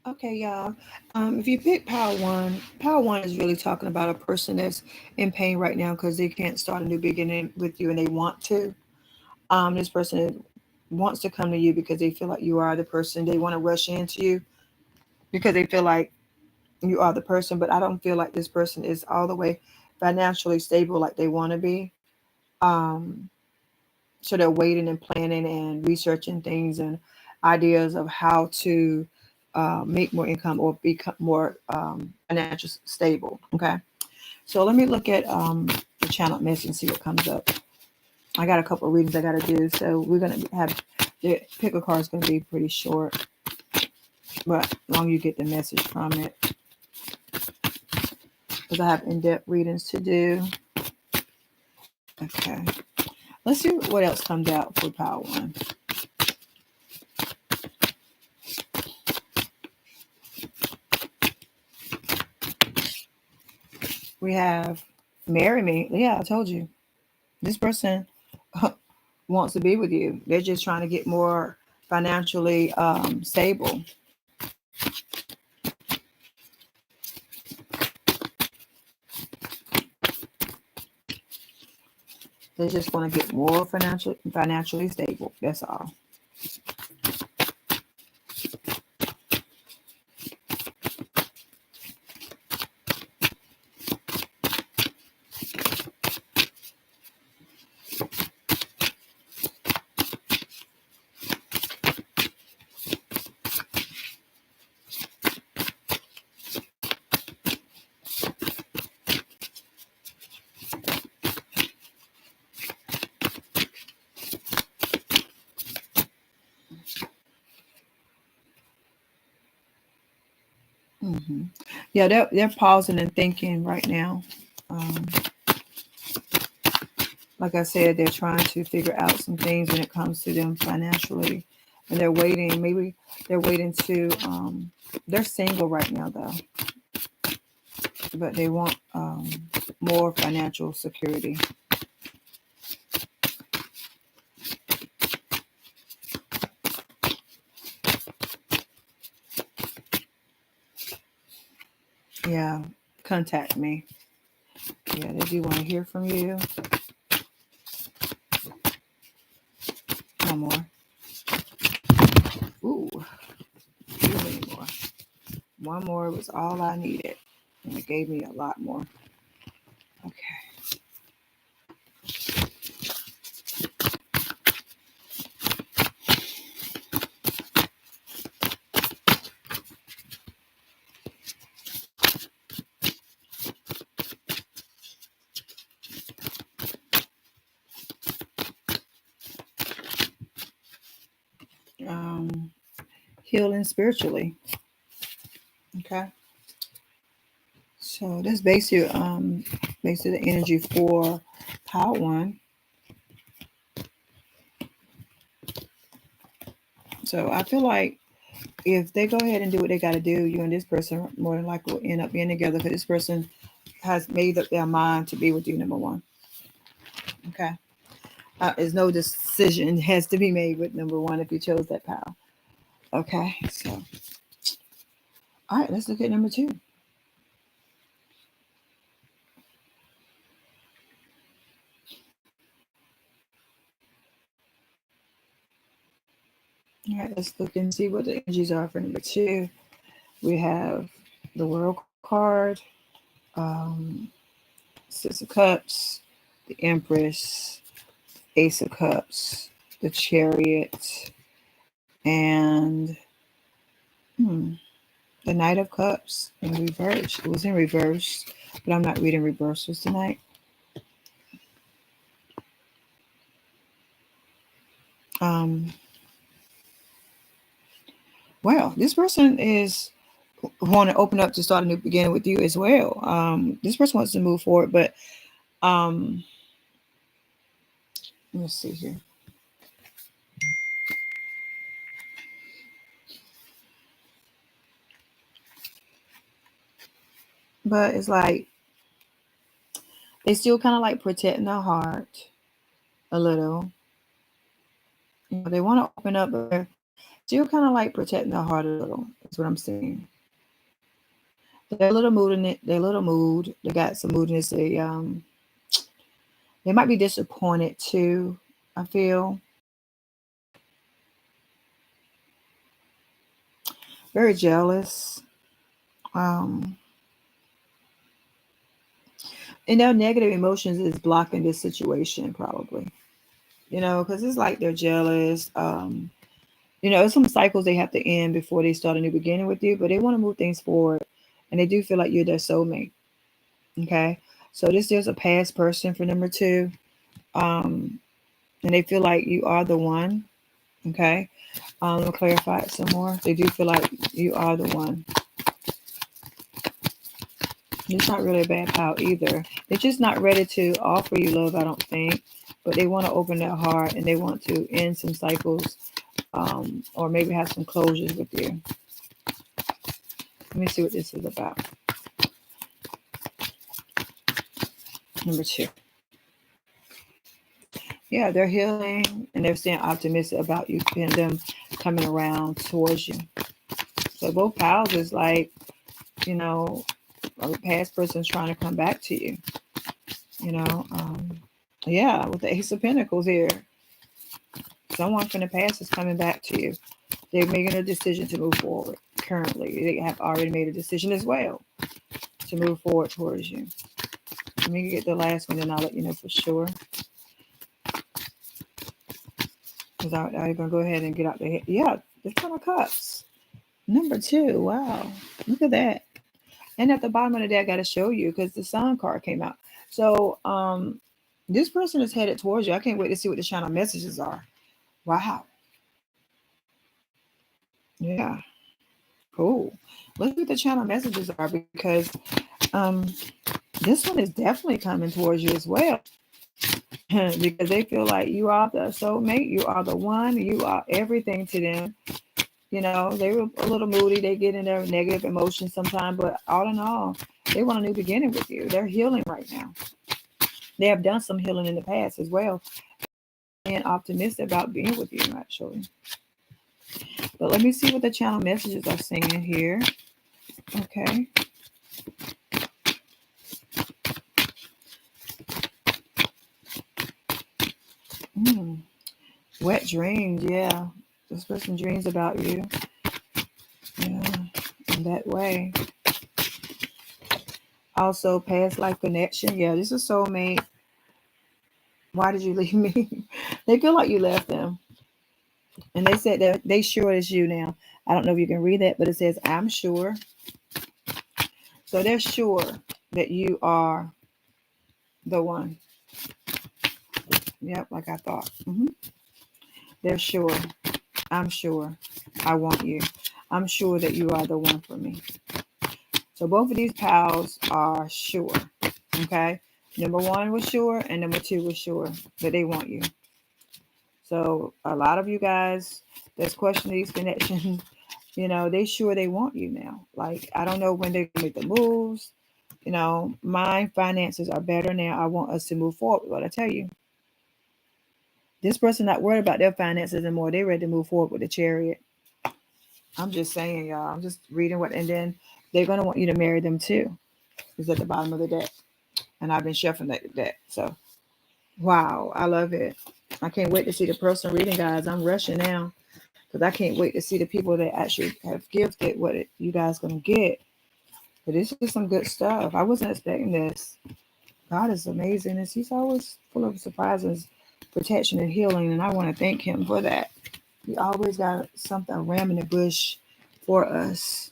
Okay, y'all. If you pick Power One is really talking about a person that's in pain right now because they can't start a new beginning with you and they want to. This person wants to come to you because they feel like you are the person. They want to rush into you because they feel like you are the person. But I don't feel like this person is all the way financially stable like they want to be. Um, so they're waiting and planning and researching things and ideas of how to make more income or become more financially stable. Okay, so let me look at the channel message and see what comes up. I got a couple of readings I got to do, so we're gonna have the pick a card is gonna be pretty short, but long you get the message from it, because I have in-depth readings to do. Okay, let's see what else comes out for Power One. We have marry me. Yeah, I told you this person wants to be with you. They're just trying to get more financially stable. They just want to get more financially stable. That's all. Hmm. Yeah, they're pausing and thinking right now. Um, like I said, they're trying to figure out some things when it comes to them financially, and they're waiting. Maybe they're waiting to. They're single right now though, but they want more financial security. Yeah, contact me. Yeah, they do want to hear from you. One more. Ooh, too many more. One more was all I needed, and it gave me a lot more. Okay. Um, Healing spiritually. Okay. So that's basically the energy for Power One. So I feel like if they go ahead and do what they got to do, you and this person more than likely will end up being together because this person has made up their mind to be with you. Number one. Okay. There's no decision has to be made with number one if you chose that path. Okay. So all right, let's look at number two. All right, let's look and see what the energies are for number two. We have the World card, um, Six of Cups, the Empress, Ace of Cups, the Chariot, and hmm, the Knight of Cups in reverse. It was in reverse, but I'm not reading reversals tonight. Um, well, this person is want to open up to start a new beginning with you as well. This person wants to move forward, but um, let's see here. But it's like they still kind of like protecting their heart a little. You know, they want to open up, but Still kind of like protecting their heart a little. That's what I'm saying. They're a little mood in it. They're a little mood. They got some moodiness. They might be disappointed too. I feel very jealous. Um, and their negative emotions is blocking this situation probably. Because it's like they're jealous. There's some cycles they have to end before they start a new beginning with you, but they want to move things forward, and they do feel like you're their soulmate. Okay, so this is a past person for number two, and they feel like you are the one. Okay, let me clarify it some more. They do feel like you are the one. It's not really a bad pal either. They're just not ready to offer you love, I don't think, but they want to open their heart and they want to end some cycles, or maybe have some closures with you. Let me see what this is about. Number two. Yeah, they're healing and they're staying optimistic about you and them coming around towards you. So both pals is like, a past person's trying to come back to you. Yeah, with the Ace of Pentacles here. Someone from the past is coming back to you. They're making a decision to move forward. Currently, they have already made a decision as well to move forward towards you. Let me get the last one, and I'll let you know for sure. Because I'm going to go ahead and get out the head. Yeah, the Ten of Cups. Number two. Wow. Look at that. And at the bottom of the deck, I got to show you because the Sun card came out. So this person is headed towards you. I can't wait to see what the channel messages are. Wow. Yeah. Cool. Let's see what the channel messages are because this one is definitely coming towards you as well. Because they feel like you are the soulmate, you are the one, you are everything to them. They were a little moody, they get in their negative emotions sometimes, but all in all, they want a new beginning with you. They're healing right now. They have done some healing in the past as well, and optimistic about being with you, actually. But let me see what the channel messages are saying here. Okay. Wet dreams, yeah. This person dreams about you. Yeah, in that way. Also, past life connection. Yeah, this is soulmate. Why did you leave me? They feel like you left them. And they said that they sure it's you now. I don't know if you can read that, but it says, I'm sure. So they're sure that you are the one. Yep, like I thought. They're sure. I'm sure. I want you. I'm sure that you are the one for me. So both of these pals are sure. Okay. Number one was sure and number two was sure that they want you. So a lot of you guys that's questioning these connections, they sure they want you now. Like, I don't know when they're going to make the moves. My finances are better now. I want us to move forward. What I tell you. This person not worried about their finances anymore. They're ready to move forward with the Chariot. I'm just saying, y'all. I'm just reading what, and then they're going to want you to marry them too. It's at the bottom of the deck. And I've been shuffling that deck. So, wow, I love it. I can't wait to see the person reading, guys. I'm rushing now because I can't wait to see the people that actually have gifted what you guys going to get. But this is some good stuff. I wasn't expecting this. God is amazing. And he's always full of surprises, protection, and healing. And I want to thank him for that. He always got something ram in the bush for us.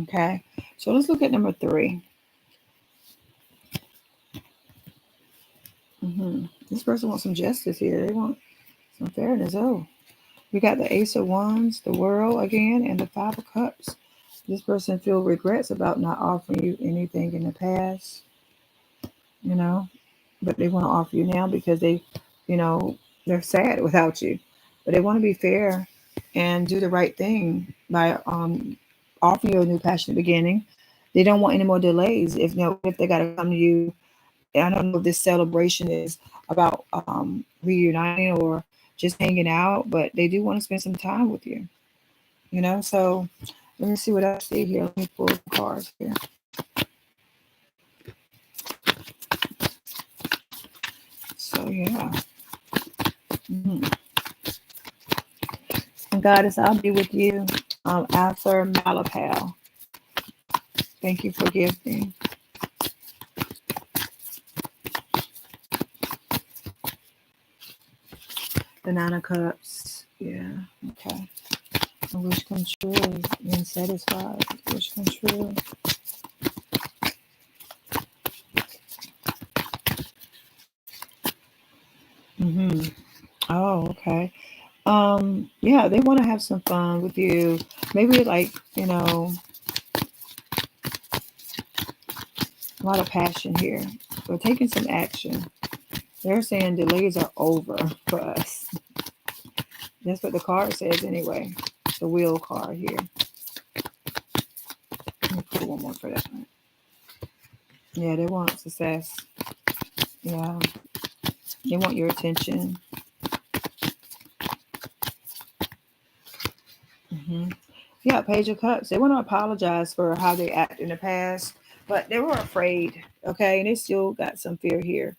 Okay. So let's look at number three. This person wants some justice here. They want some fairness. Oh, we got the Ace of Wands, the World again, and the Five of Cups. This person feels regrets about not offering you anything in the past, but they want to offer you now because they, they're sad without you. But they want to be fair and do the right thing by offering you a new passionate beginning. They don't want any more delays. If they got to come to you, I don't know if this celebration is about reuniting or just hanging out, but they do want to spend some time with you. So let me see what I see here. Let me pull the cards here. So yeah. Mm-hmm. And Goddess, I'll be with you after Malapal. Thank you for gifting. The Nine of Cups. Yeah. Okay. A wish come true. Being satisfied. Wish come true. Mm-hmm. Oh, okay. Yeah, they want to have some fun with you. Maybe like, a lot of passion here. We're taking some action. They're saying delays are over for us. That's what the card says anyway. The wheel card here. Let me put one more for that one. Yeah, they want success. Yeah. They want your attention. Hmm. Yeah, Page of Cups. They want to apologize for how they acted in the past, but they were afraid. Okay, and they still got some fear here.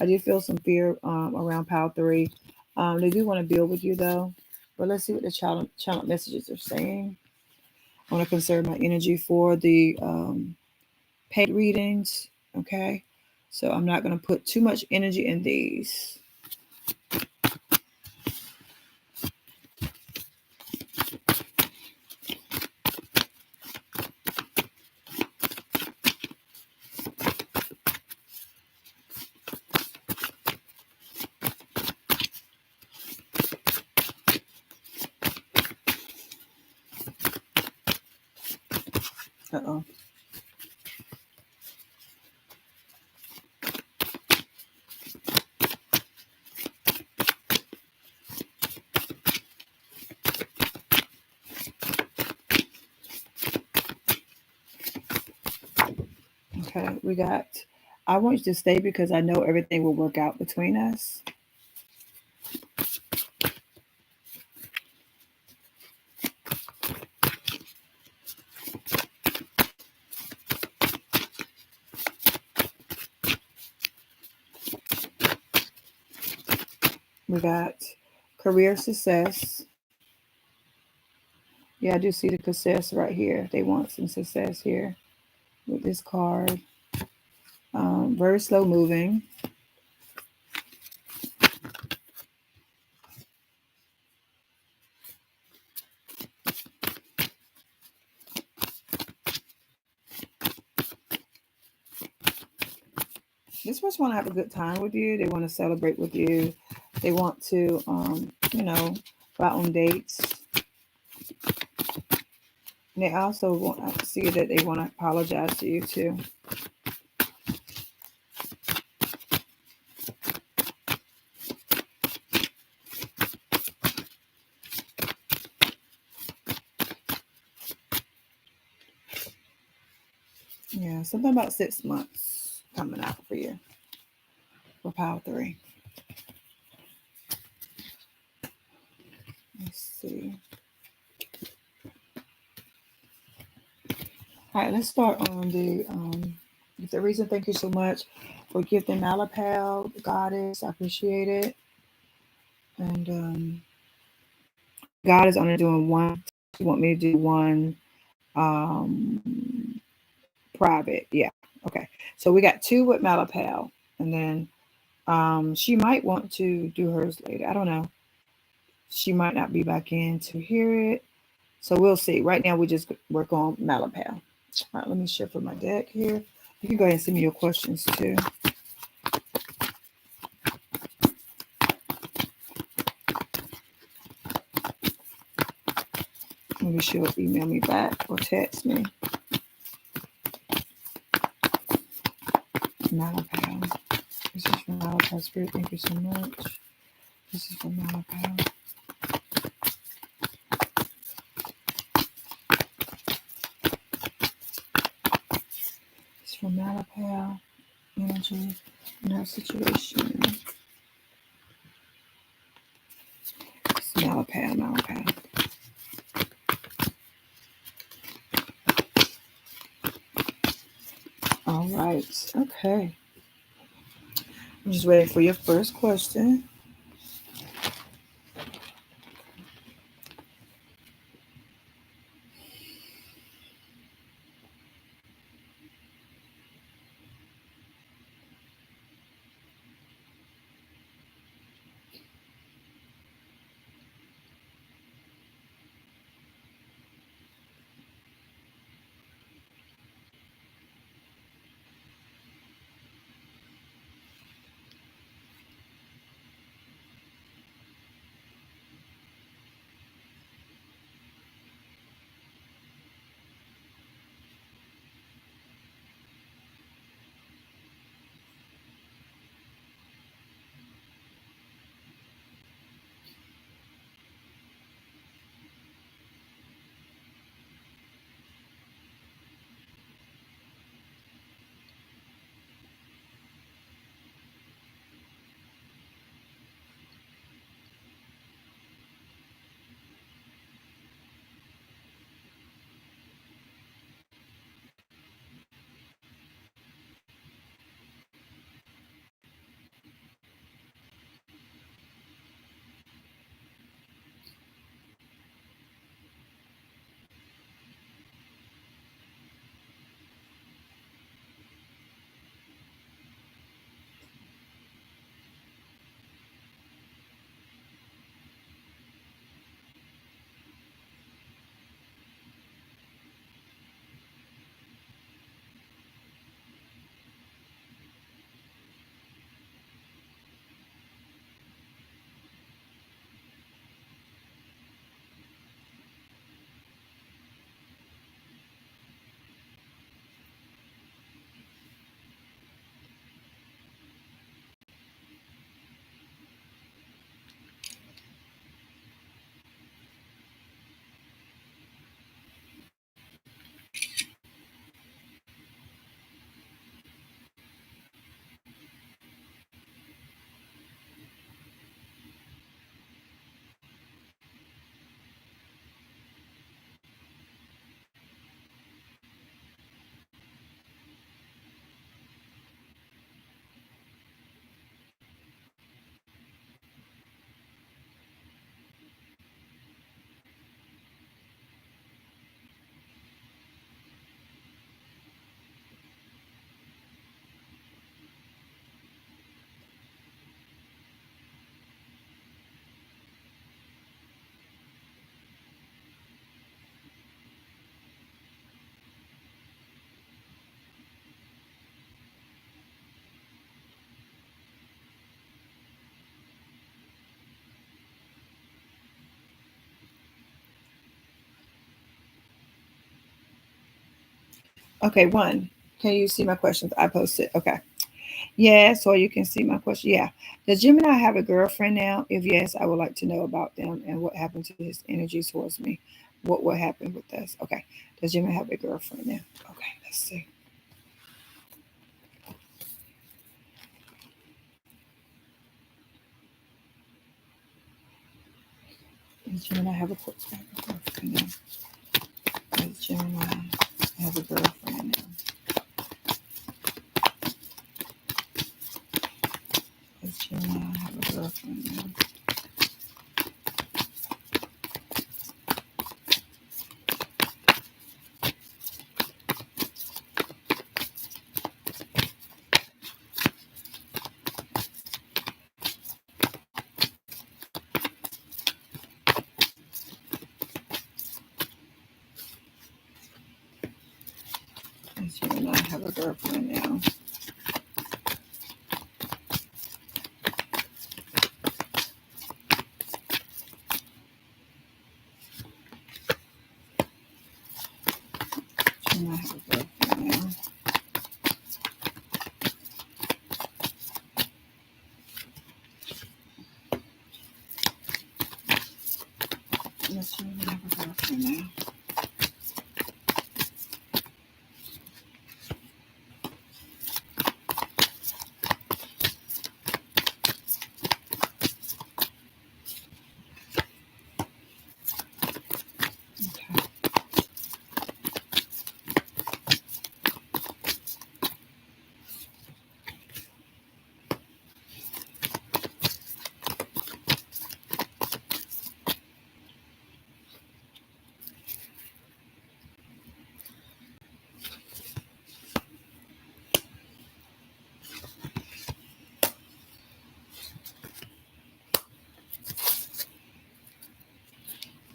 I do feel some fear around Pile 3. They do want to build with you though, but let's see what the channel messages are saying. I want to conserve my energy for the paid readings. Okay, so I'm not going to put too much energy in these. Uh-oh. Okay, we got, I want you to stay because I know everything will work out between us. We got career success. Yeah, I do see the success right here. They want some success here with this card. Very slow moving. This person want to have a good time with you. They want to celebrate with you. They want to, go out on dates. And they also want to see that they want to apologize to you too. Yeah, something about 6 months coming out for you for Power 3. Let's see. All right, let's start on the reason. Thank you so much for gifting Malapal, Goddess. I appreciate it. And God is only doing one. You want me to do one um, private? Yeah. Okay. So we got 2 with Malapal, and then she might want to do hers later. I don't know. She might not be back in to hear it. So we'll see. Right now, we just work on Malapal. All right, let me shuffle my deck here. You can go ahead and send me your questions too. Maybe she'll email me back or text me. Malapal. This is from Malapal Spirit. Thank you so much. This is from Malapal. It's from Malapal. Energy in our situation. Pam. Okay. All right. Okay. I'm just waiting for your first question. Okay, one. Can you see my questions? I posted. Okay. Yes, or you can see my question. Yeah. Does Gemini have a girlfriend now? If yes, I would like to know about them and what happened to his energy towards me. What happened with us? Okay. Does Gemini have a girlfriend now? Okay, let's see. Does Gemini have a girlfriend now? Does Gemini have a girlfriend now? Does Gemini have a girlfriend now? Does Gemini have a girlfriend now? Gemini have a girlfriend now? Does Gemini have a girlfriend now?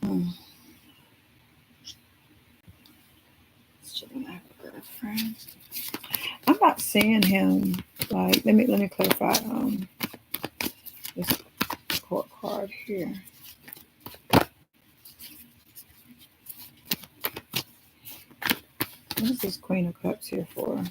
Hmm. Shouldn't have a girlfriend. I'm not seeing him. Like, let me clarify. This court card here. What is this Queen of Cups here for?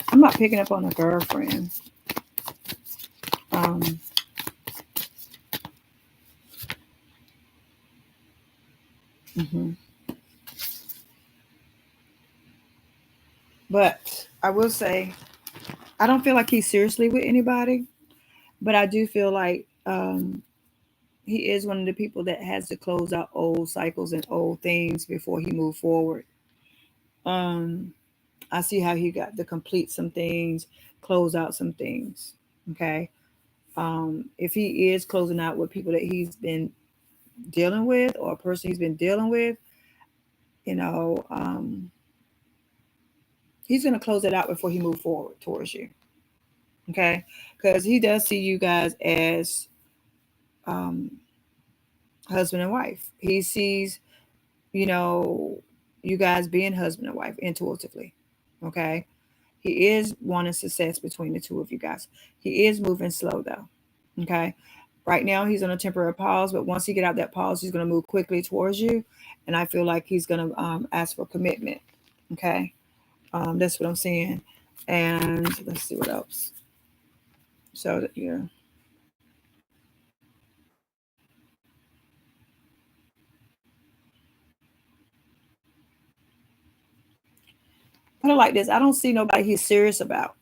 I'm not picking up on a girlfriend. Um, mhm. But I will say, I don't feel like he's seriously with anybody, but I do feel like he is one of the people that has to close out old cycles and old things before he move forward. Um, I see how he got to complete some things, close out some things. Okay. If he is closing out with people that he's been dealing with or a person he's been dealing with, you know, he's going to close it out before he move forward towards you. Okay. Because he does see you guys as um, husband and wife. He sees, you know, you guys being husband and wife intuitively. Okay. He is wanting success between the two of you guys. He is moving slow though. Okay. Right now he's on a temporary pause, but once he get out that pause, he's going to move quickly towards you. And I feel like he's going to ask for commitment. Okay. That's what I'm seeing. And let's see what else. So yeah. Put it like this. I don't see nobody he's serious about.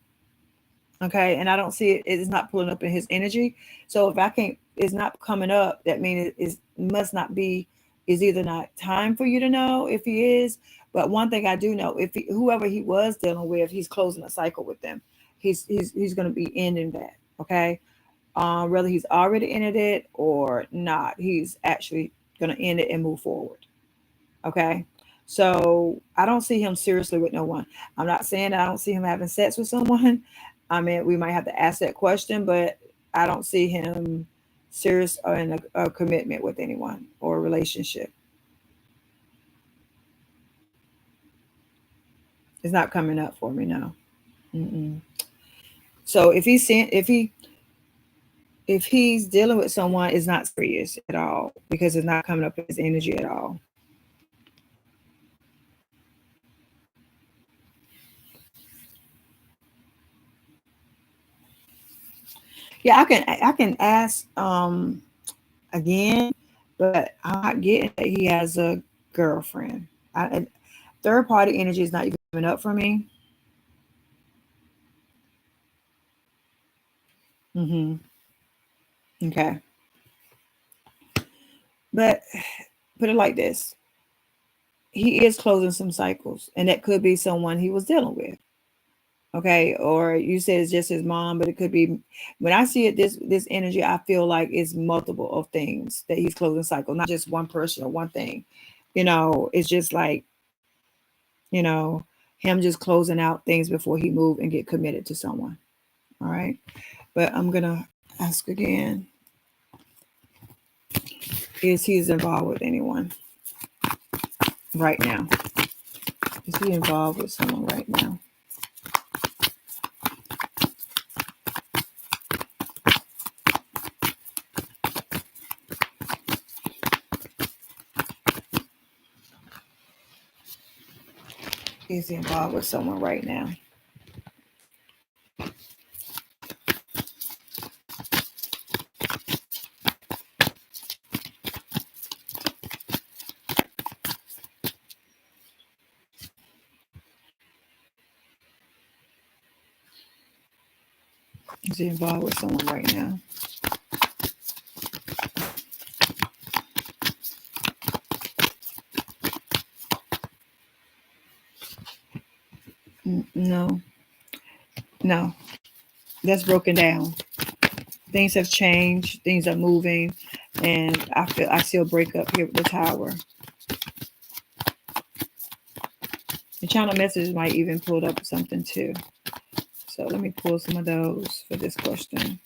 Okay. And I don't see it. It's not pulling up in his energy. So if I can't, it's not coming up, that means it must not be, is either not time for you to know if he is. But one thing I do know, if whoever he was dealing with, he's closing a cycle with them. He's going to be ending that. Okay. Whether he's already ended it or not, he's actually going to end it and move forward. Okay. So I don't see him seriously with no one. I'm not saying that I don't see him having sex with someone. I mean, we might have to ask that question, but I don't see him serious or in a commitment with anyone or a relationship. It's not coming up for me, no. Mm-mm. So if he's dealing with someone, it's not serious at all because it's not coming up in his energy at all. Yeah, I can ask again, but I'm not getting that he has a girlfriend. And third party energy is not even coming up for me. Hmm. Okay, but put it like this: he is closing some cycles, and that could be someone he was dealing with. Okay, or you said it's just his mom, but it could be. When I see it, this energy, I feel like it's multiple of things that he's closing cycle, not just one person or one thing. It's just like you know, him just closing out things before he move and get committed to someone. All right. But I'm gonna ask again, is he involved with anyone right now? Is he involved with someone right now? Is he involved with someone right now? Is he involved with someone right now? No, no. That's broken down. Things have changed. Things are moving. And I still break up here with the Tower. The channel messages might even pull up something too. So let me pull some of those for this question.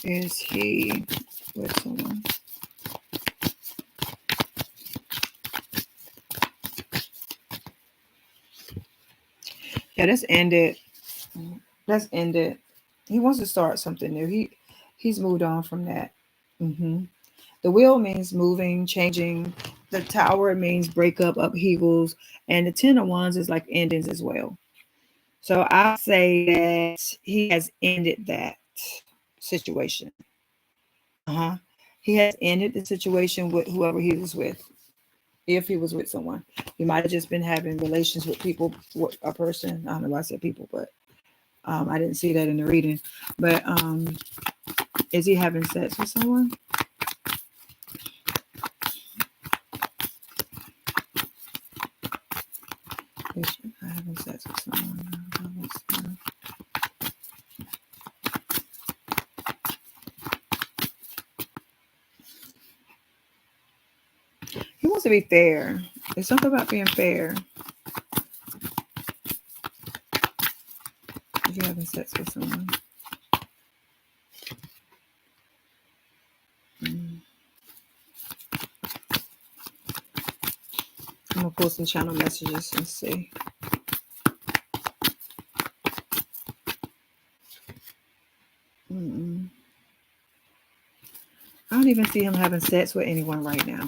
Is he with someone? Yeah, that's ended. That's ended. He wants to start something new. He's moved on from that. The wheel means moving, changing. The Tower means breakup, upheavals, and the Ten of Wands is like endings as well. So I say that he has ended that situation. He has ended the situation with whoever he was with. If he was with someone, he might have just been having relations with people, with a person. I don't know why I said people, but I didn't see that in the reading. But is he having sex with someone? Having sex with someone. He wants to be fair. There's something about being fair. If you're having sex with someone. I'm going to pull some channel messages and see. I don't even see him having sex with anyone right now.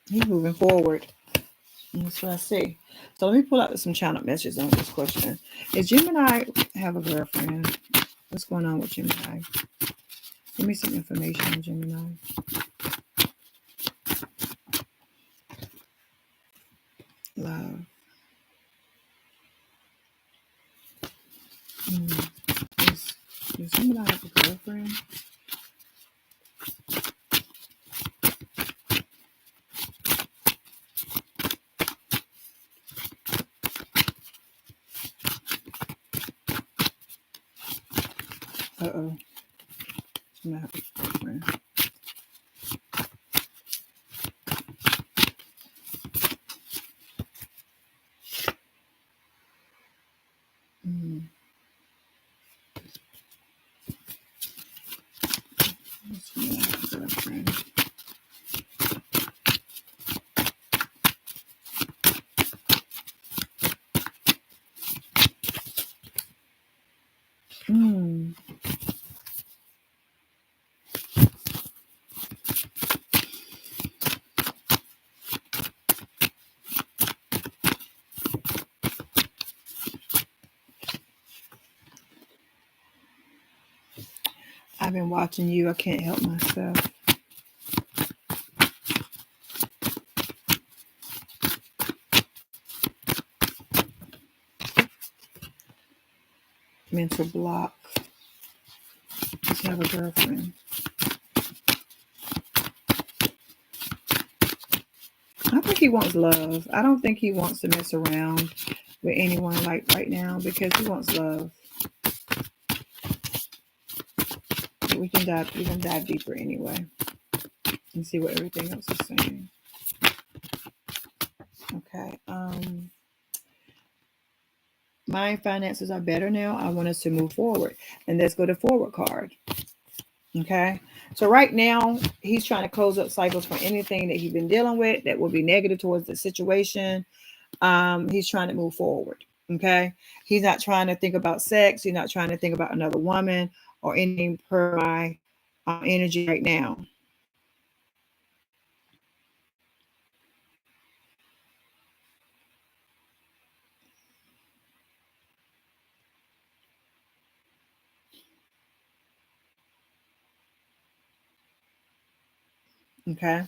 He's moving forward. That's what I see. So let me pull out some channel messages on this question. Is Gemini have a girlfriend? What's going on with Gemini? Give me some information on Gemini. Love. Does Gemini have a girlfriend? Uh-oh. Gemini have a girlfriend. I've been watching you. I can't help myself. Mental block. Does he have a girlfriend? I think he wants love. I don't think he wants to mess around with anyone like right now because he wants love. But we can dive deeper anyway and see what everything else is saying. Okay. My finances are better now. I want us to move forward. And let's go to forward card. Okay. So right now, he's trying to close up cycles for anything that he's been dealing with that will be negative towards the situation. He's trying to move forward. Okay. He's not trying to think about sex. He's not trying to think about another woman or anything per my energy right now. Okay.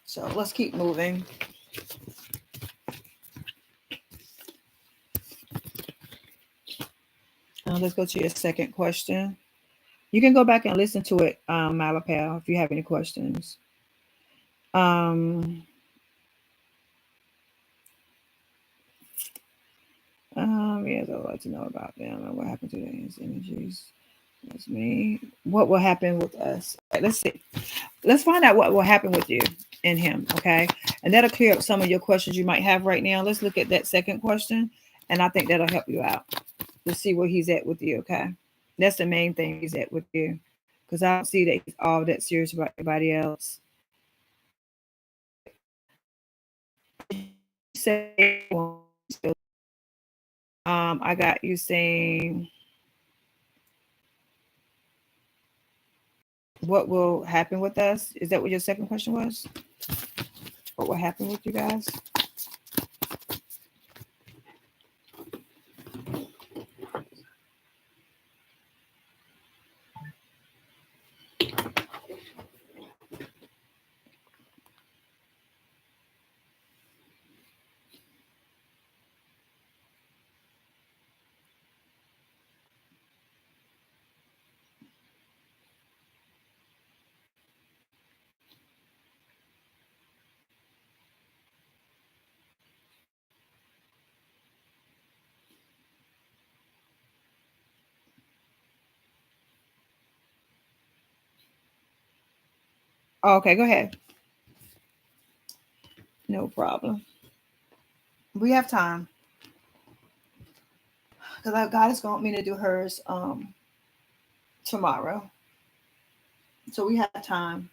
So let's keep moving. Let's go to your second question. You can go back and listen to it, Malapal, if you have any questions. Um, yes, I'd like to know about them and what happened to these energies. That's me. What will happen with us? Right, let's see. Let's find out what will happen with you and him, okay? And that'll clear up some of your questions you might have right now. Let's look at that second question, and I think that'll help you out. Let's see where he's at with you, okay? That's the main thing he's at with you, because I don't see that he's all that serious about anybody else. Say, I got you saying, what will happen with us? Is that what your second question was? What will happen with you guys? Oh, okay, go ahead. No problem. We have time because God is going to want me to do hers tomorrow, so we have time.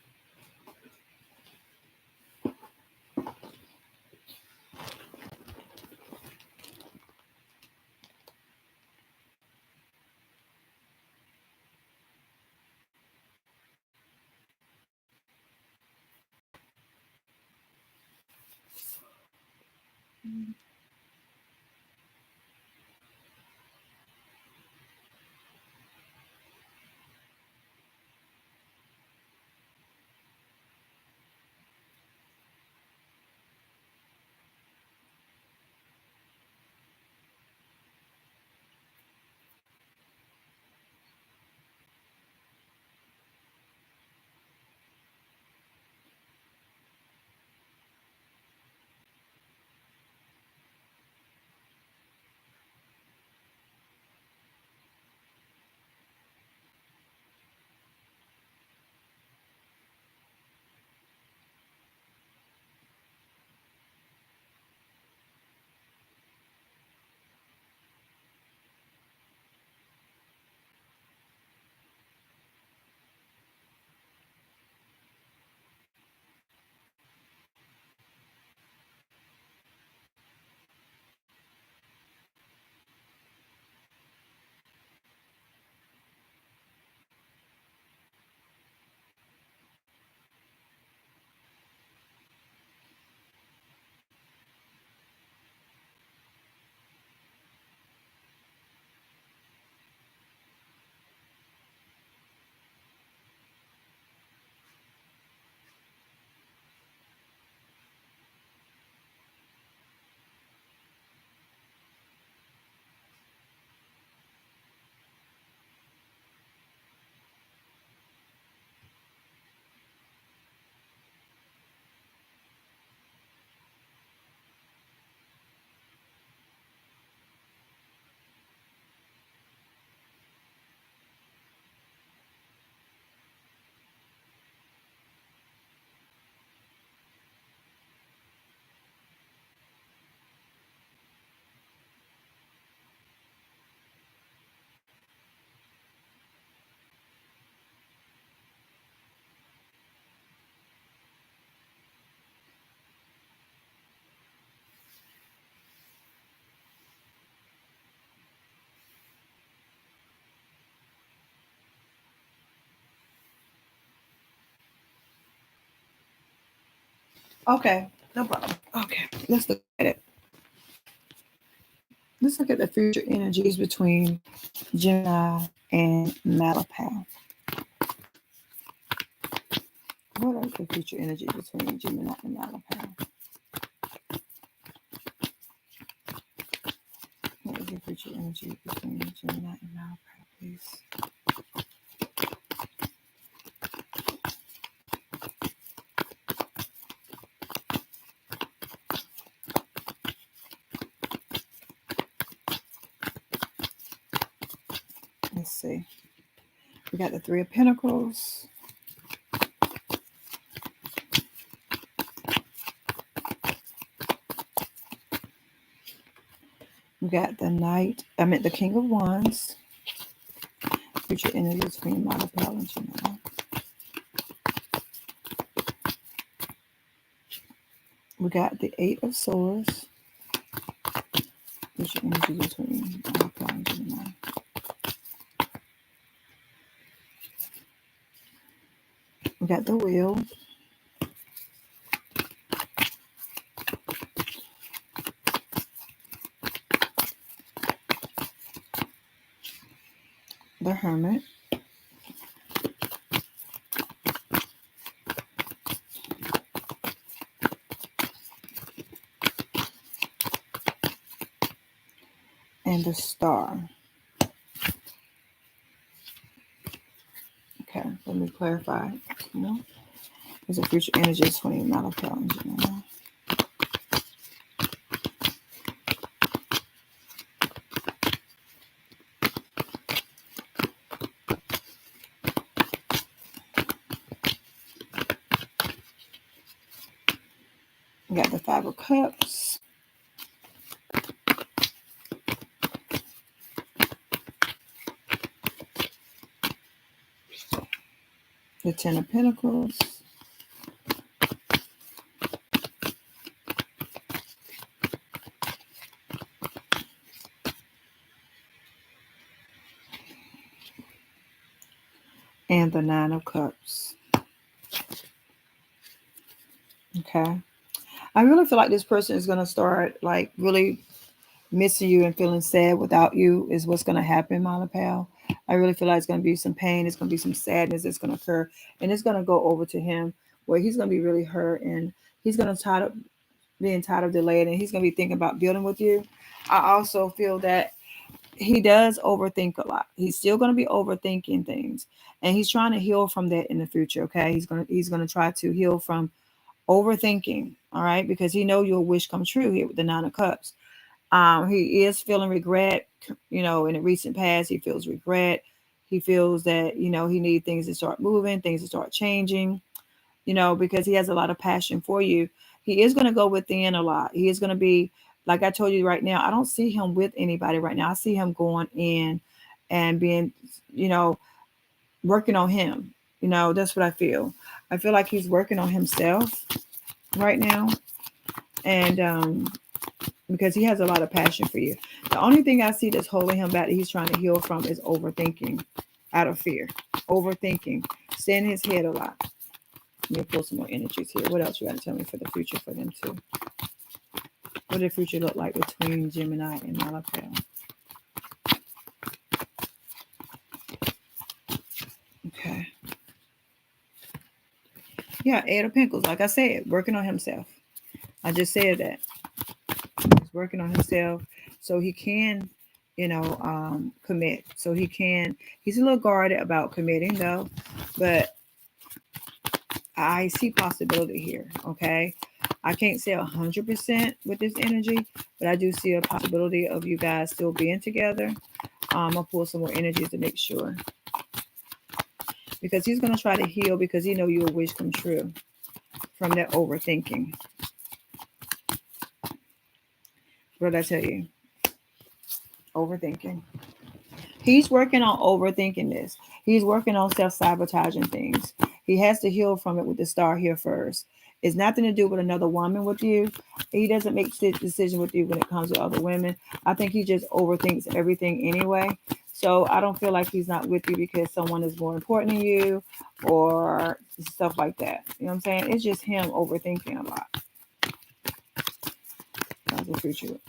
Okay, no problem. Okay, let's look at it. Let's look at the future energies between Gemini and Malapal. What is the future energy between Gemini and Malachi? What is the future energy between Gemini and Malachi, please? Let's see. We got the Three of Pentacles. We got the King of Wands. Future energy between Malachi and Gemini. We got the Eight of Swords. Future energy between Malachi and Gemini. We got the Wheel. The Hermit. And the Star. Okay, let me clarify. There's a future energy between Malachi and Gemini. We got the Five of Cups. The Ten of Pentacles. And the Nine of Cups. Okay. I really feel like this person is going to start like really missing you and feeling sad without you is what's going to happen, Malapal. I really feel like it's going to be some pain. It's going to be some sadness that's going to occur. And it's going to go over to him where he's going to be really hurt and he's going to being tired of delaying and he's going to be thinking about building with you. I also feel that he does overthink a lot. He's still going to be overthinking things and he's trying to heal from that in the future. Okay. He's going to try to heal from overthinking. All right. Because he know your wish come true here with the Nine of Cups. He is feeling regret, in the recent past, he feels regret. He feels that, he needs things to start moving, things to start changing, because he has a lot of passion for you. He is going to go within a lot. He is going to be, like I told you right now, I don't see him with anybody right now. I see him going in and being, working on him. That's what I feel. I feel like he's working on himself right now. And, because he has a lot of passion for you. The only thing I see that's holding him back that he's trying to heal from is overthinking out of fear. Overthinking. Stay in his head a lot. Let me pull some more energies here. What else you got to tell me for the future for them too? What does the future look like between Gemini and Malapel? Okay. Yeah, Eight of Pentacles. Like I said, working on himself. I just said that. He's working on himself so he can, commit. So he's a little guarded about committing though, but I see possibility here. Okay. I can't say 100% with this energy, but I do see a possibility of you guys still being together. I'll pull some more energies to make sure. Because he's going to try to heal because he know your wish come true from that overthinking. What did I tell you? Overthinking. He's working on overthinking this. He's working on self-sabotaging things. He has to heal from it with the Star here first. It's nothing to do with another woman with you. He doesn't make decisions with you when it comes to other women. I think he just overthinks everything anyway. So I don't feel like he's not with you because someone is more important than you or stuff like that. You know what I'm saying? It's just him overthinking a lot. That's the future.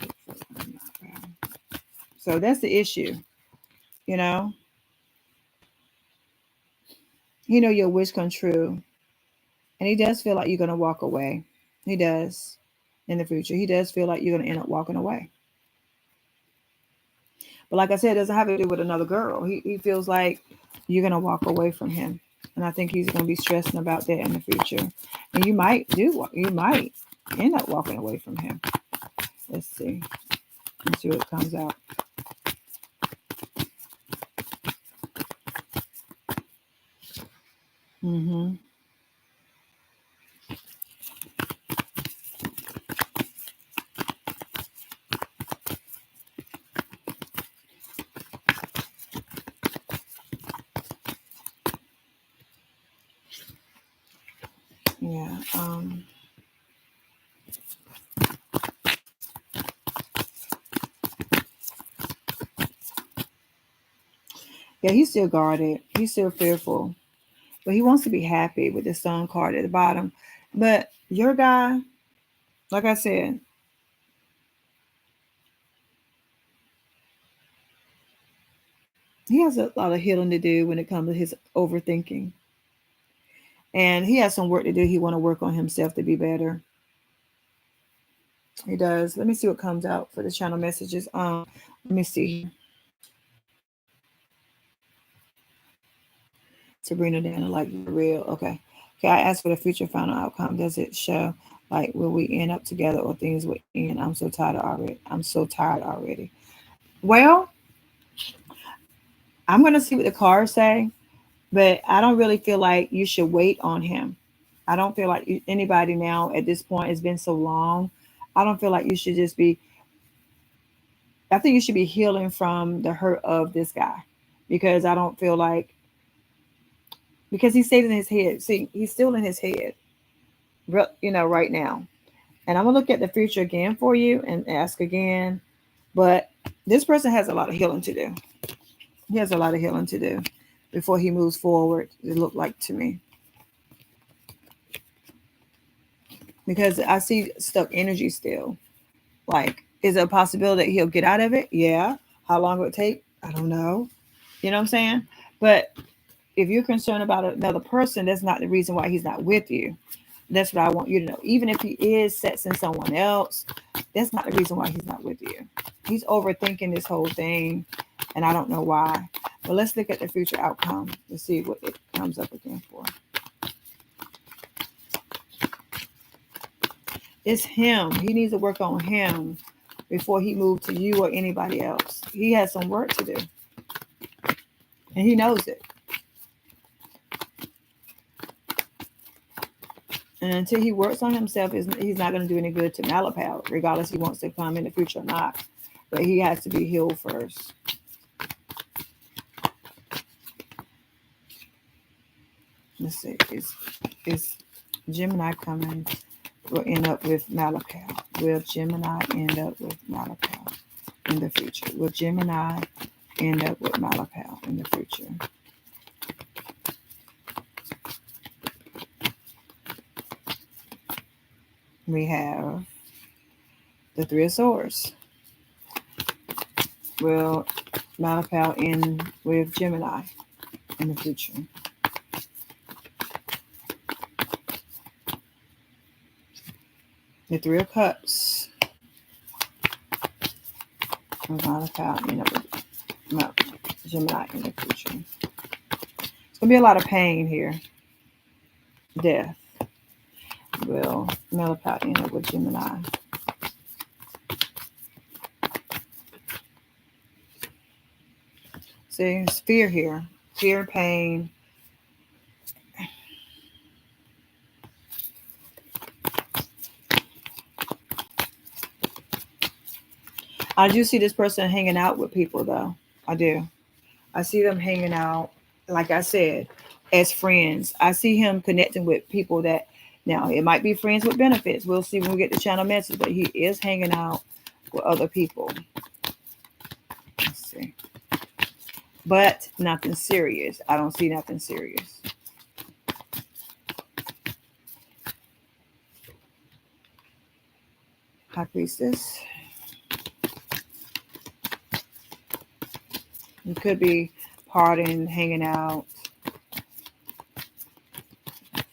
So that's the issue. You know, your wish come true. And he does feel like you're going to walk away. He does in the future. He does feel like you're going to end up walking away. But like I said, it doesn't have to do with another girl. He feels like you're going to walk away from him. And I think he's going to be stressing about that in the future. And you might end up walking away from him. Let's see. Let's see what comes out. Mm-hmm. Yeah. Yeah, he's still guarded. He's still fearful. But he wants to be happy with the sun card at the bottom. But your guy, like I said, he has a lot of healing to do when it comes to his overthinking. And he has some work to do. He want to work on himself to be better. He does. Let me see what comes out for the channel messages. Let me see here. Sabrina Dana, like real. Okay. Okay, I asked for the future final outcome. Does it show like will we end up together or things will end? I'm so tired already. I'm so tired already. Well, I'm gonna see what the cards say, but I don't really feel like you should wait on him. I don't feel like anybody now at this point, it's been so long. I don't feel like you should just be, I think you should be healing from the hurt of this guy because I don't feel like, because he stayed in his head. See, he's still in his head, right now. And I'm going to look at the future again for you and ask again. But this person has a lot of healing to do. He has a lot of healing to do before he moves forward, it looked like to me. Because I see stuck energy still. Like, is it a possibility that he'll get out of it? Yeah. How long will it take? I don't know. You know what I'm saying? But if you're concerned about another person, that's not the reason why he's not with you. That's what I want you to know. Even if he is sexing someone else, that's not the reason why he's not with you. He's overthinking this whole thing, and I don't know why. But let's look at the future outcome to see what it comes up again for. It's him. He needs to work on him before he moves to you or anybody else. He has some work to do, and he knows it. And until he works on himself, he's not going to do any good to Malapal, regardless he wants to come in the future or not. But he has to be healed first. Let's see. Is Gemini coming? Will end up with Malapal. Will Gemini end up with Malapal in the future? Will Gemini end up with Malapal in the future? We have the Three of Swords. Will Malapal end with Gemini in the future? The Three of Cups. Will Malapal end up with Gemini in the future? It's going to be a lot of pain here. Death. Will Malapal end up with Gemini? See, it's fear here. Fear, pain. I do see this person hanging out with people, though. I do. I see them hanging out, like I said, as friends. I see him connecting with people that, now, it might be friends with benefits. We'll see when we get the channel message, but he is hanging out with other people. Let's see. But nothing serious. I don't see nothing serious. High Priestess. It could be partying, hanging out.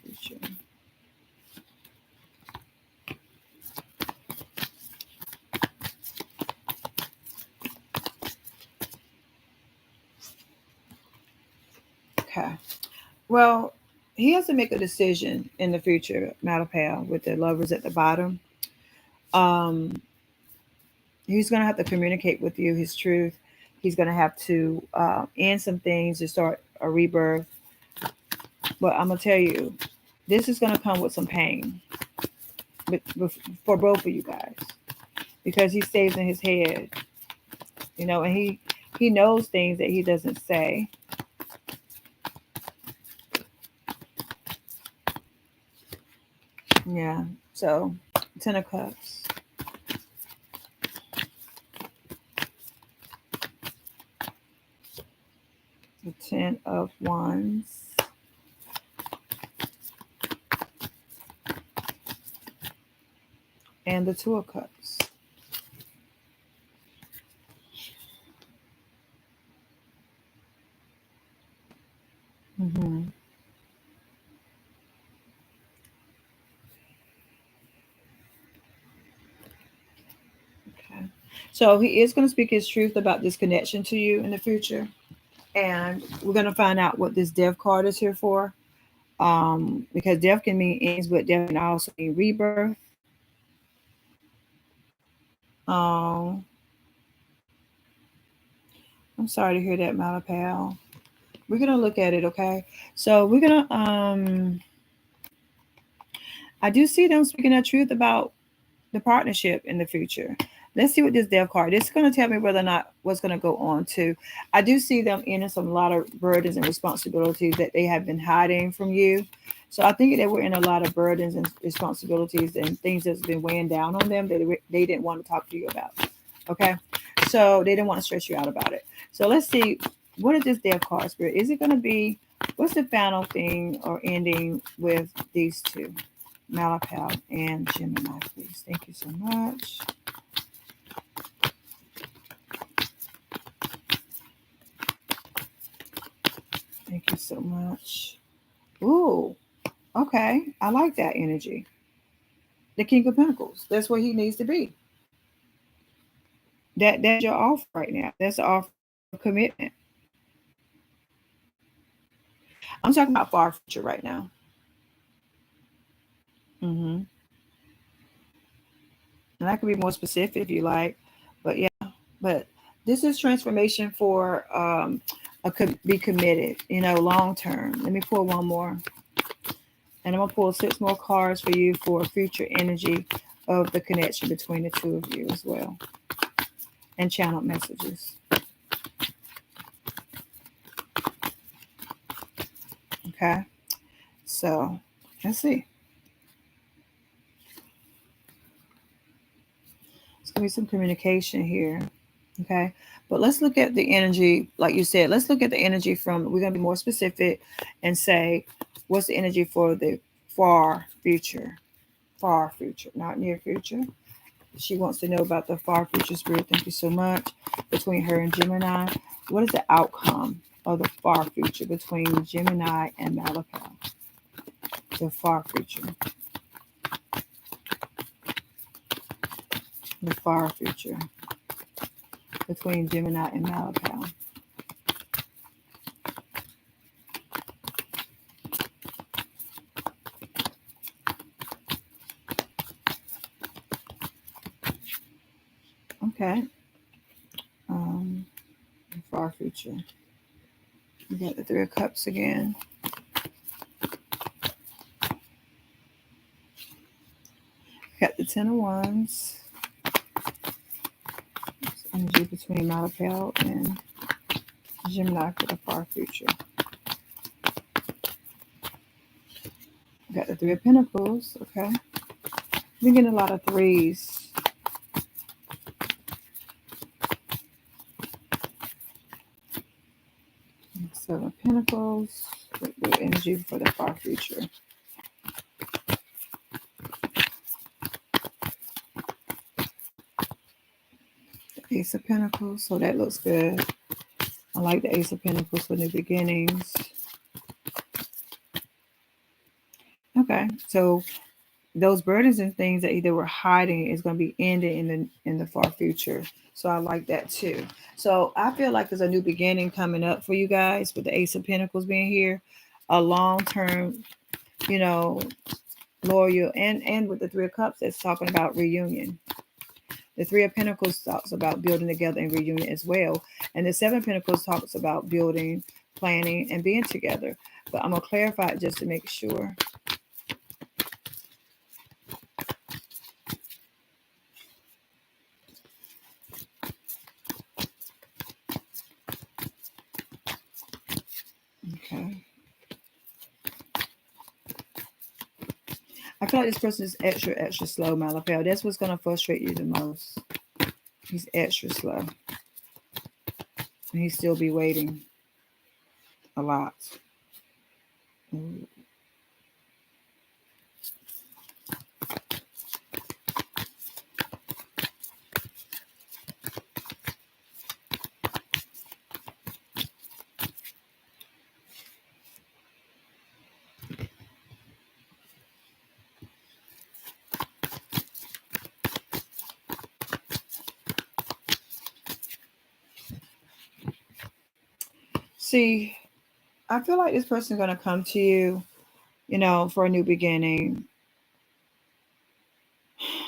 Future. Well, he has to make a decision in the future, Malapal, with the lovers at the bottom. Um, he's going to have to communicate with you his truth. He's going to have to end some things to start a rebirth. But I'm going to tell you, this is going to come with some pain for both of you guys because he stays in his head, and he knows things that he doesn't say. Yeah. So, Ten of Cups. The Ten of Wands. And the Two of Cups. Hmm. Okay. So he is going to speak his truth about this connection to you in the future. And we're going to find out what this death card is here for. Because death can mean ends, but death can also mean rebirth. Um, I'm sorry to hear that, Malapal. We're gonna look at it, okay? So we're gonna I do see them speaking the truth about the partnership in the future. Let's see what this death card. This is going to tell me whether or not what's going to go on too. I do see them in some a lot of burdens and responsibilities that they have been hiding from you. So I think they were in a lot of burdens and responsibilities and things that's been weighing down on them that they didn't want to talk to you about. Okay, so they didn't want to stress you out about it. So let's see, what is this death card, Spirit? Is it going to be, what's the final thing or ending with these two? Malapal and Gemini, please. Thank you so much. Thank you so much. Ooh, okay. I like that energy. The King of Pentacles. That's where he needs to be. That's your offer right now. That's the offer of commitment. I'm talking about far future right now. Hmm. And I can be more specific if you like, but yeah. But this is transformation for be committed. Long term. Let me pull one more. And I'm going to pull 6 more cards for you for future energy of the connection between the two of you as well. And channel messages. Okay. So let's see. It's going to be some communication here. Okay. But let's look at the energy, like you said, let's look at the energy from, we're going to be more specific and say, what's the energy for the far future? Far future, not near future. She wants to know about the far future, Spirit. Thank you so much. Between her and Gemini, what is the outcome of the far future between Gemini and Malapal? The far future. The far future between Gemini and Malapal. Okay. The far future. We got the Three of Cups again. Got the Ten of Wands. Energy between Malapal and Gemini for the far future. Got the Three of Pentacles. Okay. We're getting a lot of threes. Seven of Pentacles. With energy for the far future. The Ace of Pentacles. So that looks good. I like the Ace of Pentacles for new beginnings. Okay, so those burdens and things that either were hiding is going to be ending in the far future. So I like that too. So I feel like there's a new beginning coming up for you guys with the Ace of Pentacles being here. a long-term, you know, loyal, and with the Three of Cups, it's talking about reunion. The Three of Pentacles talks about building together and reunion as well. And the Seven of Pentacles talks about building, planning, and being together. But I'm going to clarify it just to make sure. Okay. I feel like this person is extra, extra slow, Malapel. That's what's going to frustrate you the most. He's extra slow. And he still be waiting a lot. See, I feel like this person is going to come to you, for a new beginning.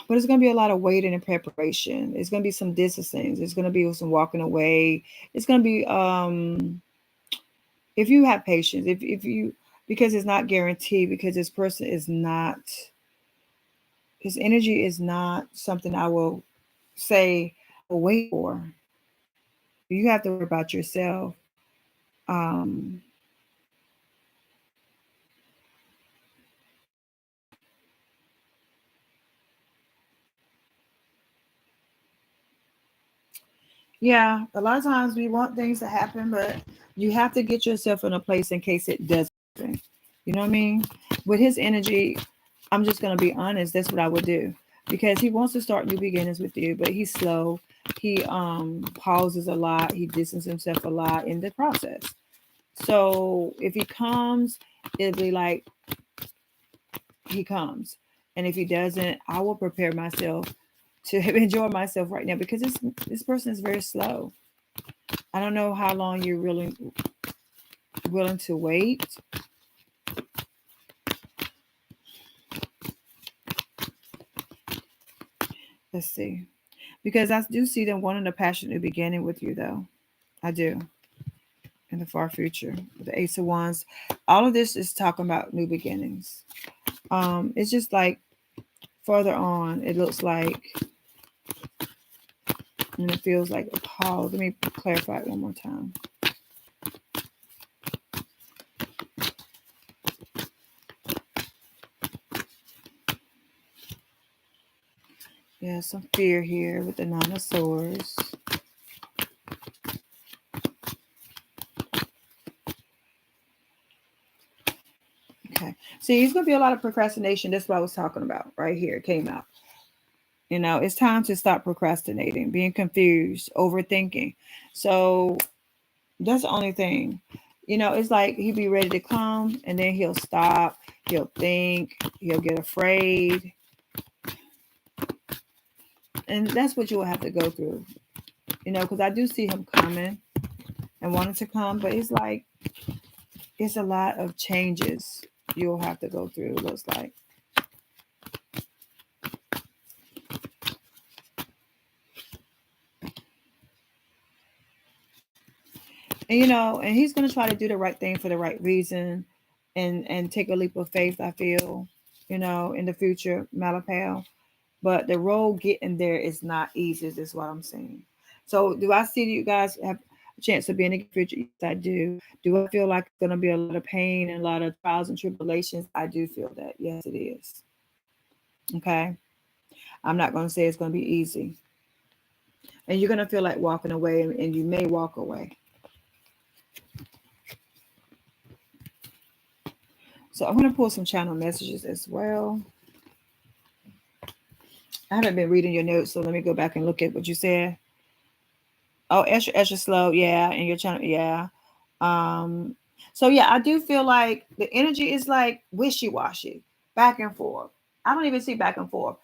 But it's going to be a lot of waiting and preparation. It's going to be some distancing. It's going to be some walking away. It's going to be, if you have patience, if you, because it's not guaranteed, because this person is not, his energy is not something I will say, wait for. You have to worry about yourself. Um, Yeah, a lot of times we want things to happen, but you have to get yourself in a place in case it doesn't happen. You know what I mean? With his energy, I'm just gonna be honest. That's what I would do because he wants to start new beginnings with you, but he's slow. He pauses a lot. He distances himself a lot in the process. So if he comes, it'll be like he comes, and if he doesn't, I will prepare myself to enjoy myself right now because this person is very slow. I don't know how long you're really willing to wait. Let's see. Because I do see them wanting a passionate beginning with you, though. I do. In the far future. The Ace of Wands. All of this is talking about new beginnings. It's just like further on, it looks like, and it feels like a pause. Let me clarify it one more time. Yeah, some fear here with the Nine of Swords. Okay. See, it's going to be a lot of procrastination. That's what I was talking about right here. It came out. It's time to stop procrastinating, being confused, overthinking. So that's the only thing. It's like he'll be ready to come and then he'll stop, he'll think, he'll get afraid. And that's what you will have to go through, because I do see him coming and wanting to come, but it's like it's a lot of changes you'll have to go through, it looks like. And he's going to try to do the right thing for the right reason and take a leap of faith, I feel, in the future, Malapal. But the road getting there is not easy, is what I'm saying. So do I see you guys have a chance of being in the future? Yes, I do. Do I feel like it's going to be a lot of pain and a lot of trials and tribulations? I do feel that. Yes, it is. Okay. I'm not going to say it's going to be easy. And you're going to feel like walking away, and you may walk away. So I'm going to pull some channel messages as well. I haven't been reading your notes, so let me go back and look at what you said. Oh, extra, extra slow. Yeah. And your channel. Yeah. So yeah, I do feel like the energy is like wishy-washy, back and forth. I don't even see back and forth.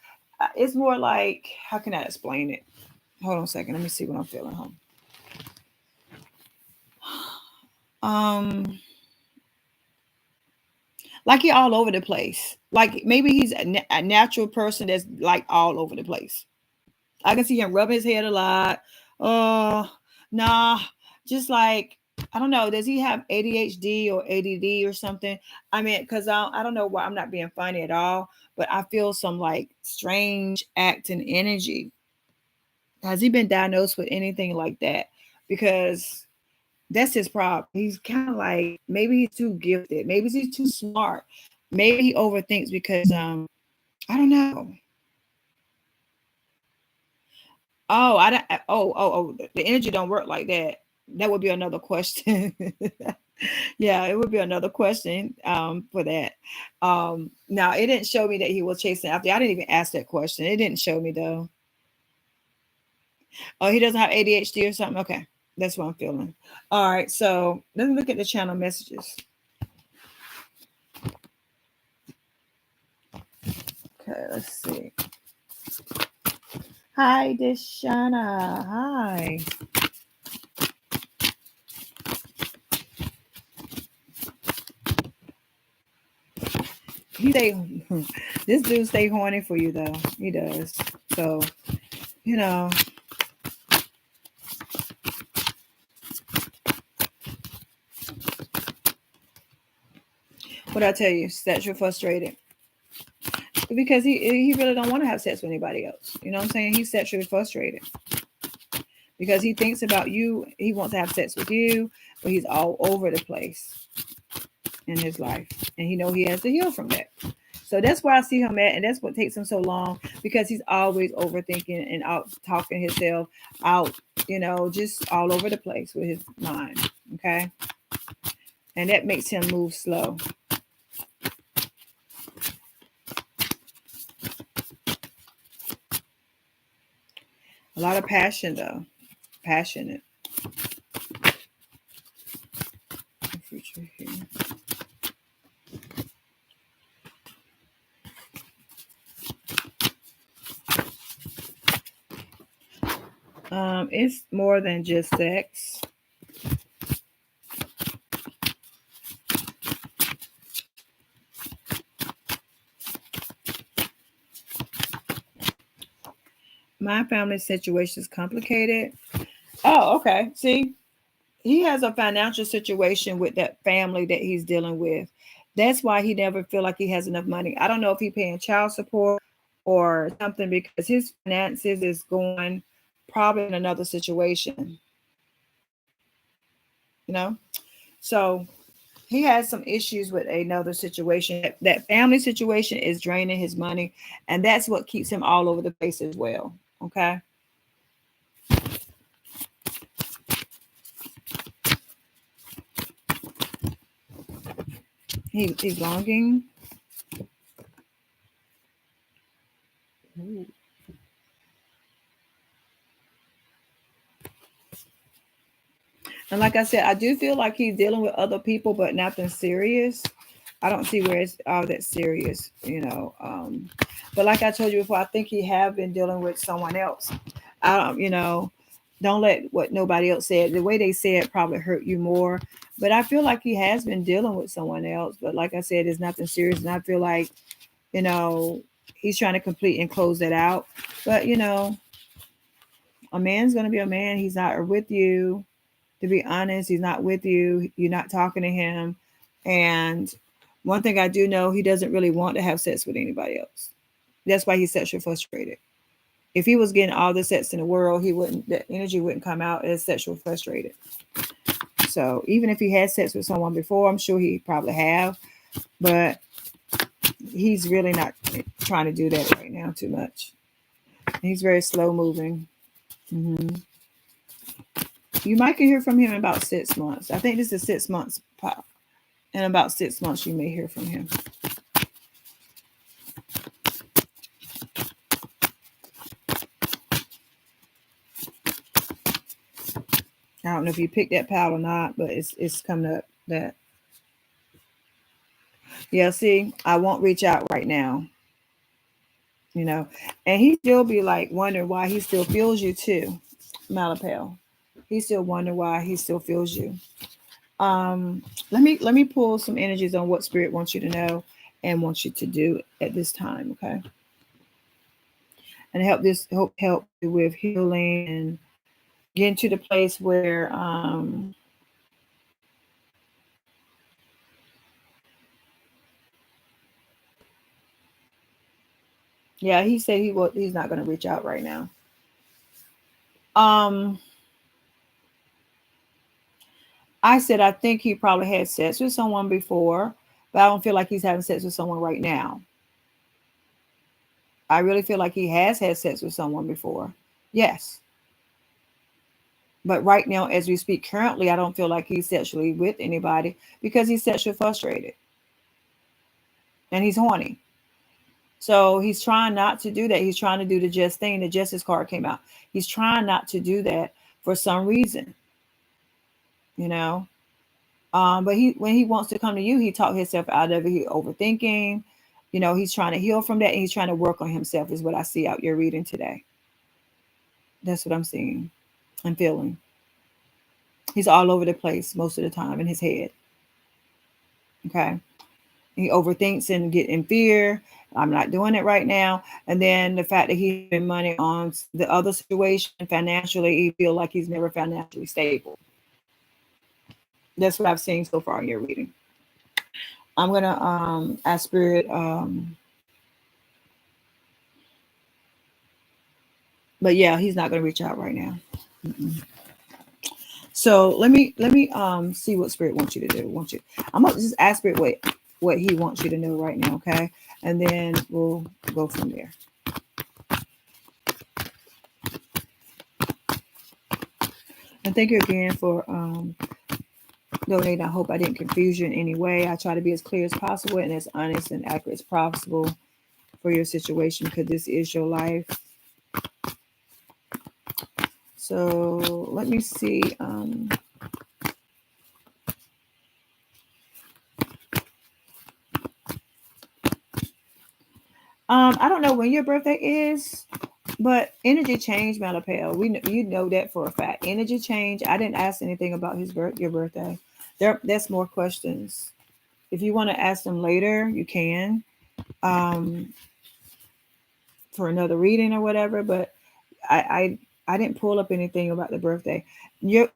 It's more like, how can I explain it? Hold on a second. Let me see what I'm feeling. Um, Like he all over the place. Like maybe he's a natural person that's like all over the place. I can see him rubbing his head a lot. Oh, nah, just like I don't know. Does he have ADHD or ADD or something? I mean, because I don't know why I'm not being funny at all, but I feel some like strange acting energy. Has he been diagnosed with anything like that? Because that's his problem. He's kind of like maybe he's too gifted, maybe he's too smart, maybe he overthinks because I don't know. Oh, I don't. Oh. The energy don't work like that. That would be another question. Yeah, it would be another question for that. Now it didn't show me that he was chasing after. I didn't even ask that question. It didn't show me though. Oh, he doesn't have ADHD or something. Okay, that's what I'm feeling. All right, so let me look at the channel messages. Okay, let's see. Hi, Deshana. Hi. He stay this dude stay horny for you though. He does. So, you know, what I tell you, that you're frustrated. Because he really don't want to have sex with anybody else. You know what I'm saying? He's sexually frustrated. Because he thinks about you, he wants to have sex with you, but he's all over the place in his life. And he know he has to heal from that. So that's where I see him at, and that's what takes him so long because he's always overthinking and out talking himself out, just all over the place with his mind. Okay. And that makes him move slow. A lot of passion though. Passionate. Future here. It's more than just sex. My family situation is complicated. Oh, okay. See, he has a financial situation with that family that he's dealing with. That's why he never feel like he has enough money. I don't know if he's paying child support or something because his finances is going probably in another situation, you know? So he has some issues with another situation. That family situation is draining his money, and that's what keeps him all over the place as well. Okay. He's longing. Ooh. And like I said, I do feel like he's dealing with other people, but nothing serious. I don't see where it's all that serious. But like I told you before, I think he have been dealing with someone else. I don't let what nobody else said. The way they said probably hurt you more. But I feel like he has been dealing with someone else. But like I said, it's nothing serious. And I feel like, you know, he's trying to complete and close that out. But, a man's going to be a man. He's not with you. To be honest, he's not with you. You're not talking to him. And one thing I do know, he doesn't really want to have sex with anybody else. That's why he's sexually frustrated. If he was getting all the sex in the world, the energy wouldn't come out as sexual frustrated. So even if he had sex with someone before, I'm sure he probably have, but he's really not trying to do that right now too much. He's very slow moving. Hmm. You might can hear from him in about 6 months. I think this is 6 months. In about 6 months, you may hear from him. I don't know if you picked that pile or not, but it's coming up that. Yeah, see, I won't reach out right now. And he still be like wondering why he still feels you too, Malapel. He still wonder why he still feels you. Um, let me pull some energies on what spirit wants you to know and wants you to do at this time, okay? And help you with healing and getting to the place where yeah, he said he's not going to reach out right now. Um, I said I think he probably had sex with someone before, but I don't feel like he's having sex with someone right now. I really feel like he has had sex with someone before. Yes. But right now, as we speak currently, I don't feel like he's sexually with anybody because he's sexually frustrated and he's horny. So he's trying not to do that. He's trying to do the just thing. The justice card came out. He's trying not to do that for some reason, you know. But when he wants to come to you, he talk himself out of it. He overthinking. You know, he's trying to heal from that and he's trying to work on himself is what I see out your reading today. That's what I'm seeing and feeling. He's all over the place most of the time in his head. Okay. He overthinks and get in fear. I'm not doing it right now. And then the fact that he spent money on the other situation financially, he feel like he's never financially stable. That's what I've seen so far in your reading. I'm gonna ask spirit, but yeah, he's not gonna reach out right now. Mm-mm. So let me see what spirit wants you to do. I'm gonna just ask spirit what he wants you to know right now, okay? And then we'll go from there. And thank you again for donating. I hope I didn't confuse you in any way. I try to be as clear as possible and as honest and accurate as possible for your situation because this is your life. So let me see. I don't know when your birthday is, but energy change, Malapel. You know that for a fact. Energy change. I didn't ask anything about your birthday. That's more questions. If you want to ask them later, you can um, for another reading or whatever. But I didn't pull up anything about the birthday. Your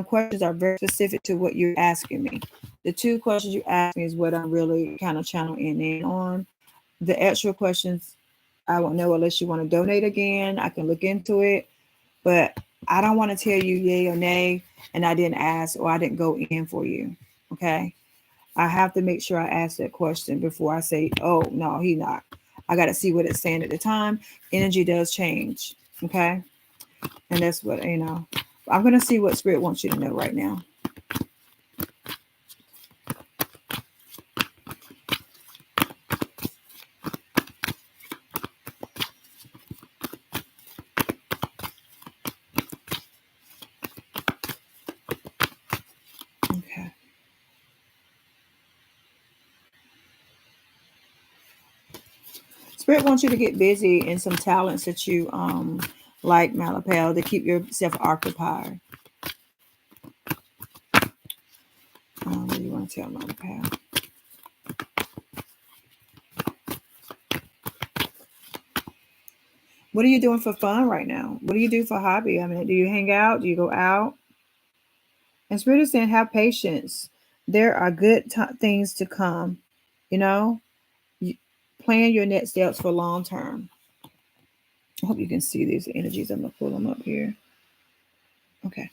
questions are very specific to what you're asking me. The two questions you asked me is what I'm really kind of channeling in on. The actual questions I won't know unless you want to donate again. I can look into it, but I don't want to tell you yay or nay, and I didn't ask or I didn't go in for you. Okay, I have to make sure I ask that question before I say, oh no, he not. I got to see what it's saying at the time. Energy does change. Okay, and that's what you know. I'm gonna see what spirit wants you to know right now. Okay. Spirit wants you to get busy in some talents that you like, Malapel, to keep yourself occupied. What do you want to tell Malapel? What are you doing for fun right now? What do you do for hobby? I mean, do you hang out? Do you go out? And Spirit is saying, have patience. There are good things to come. You know, you, plan your next steps for long term. I hope you can see these energies. I'm gonna pull them up here. Okay.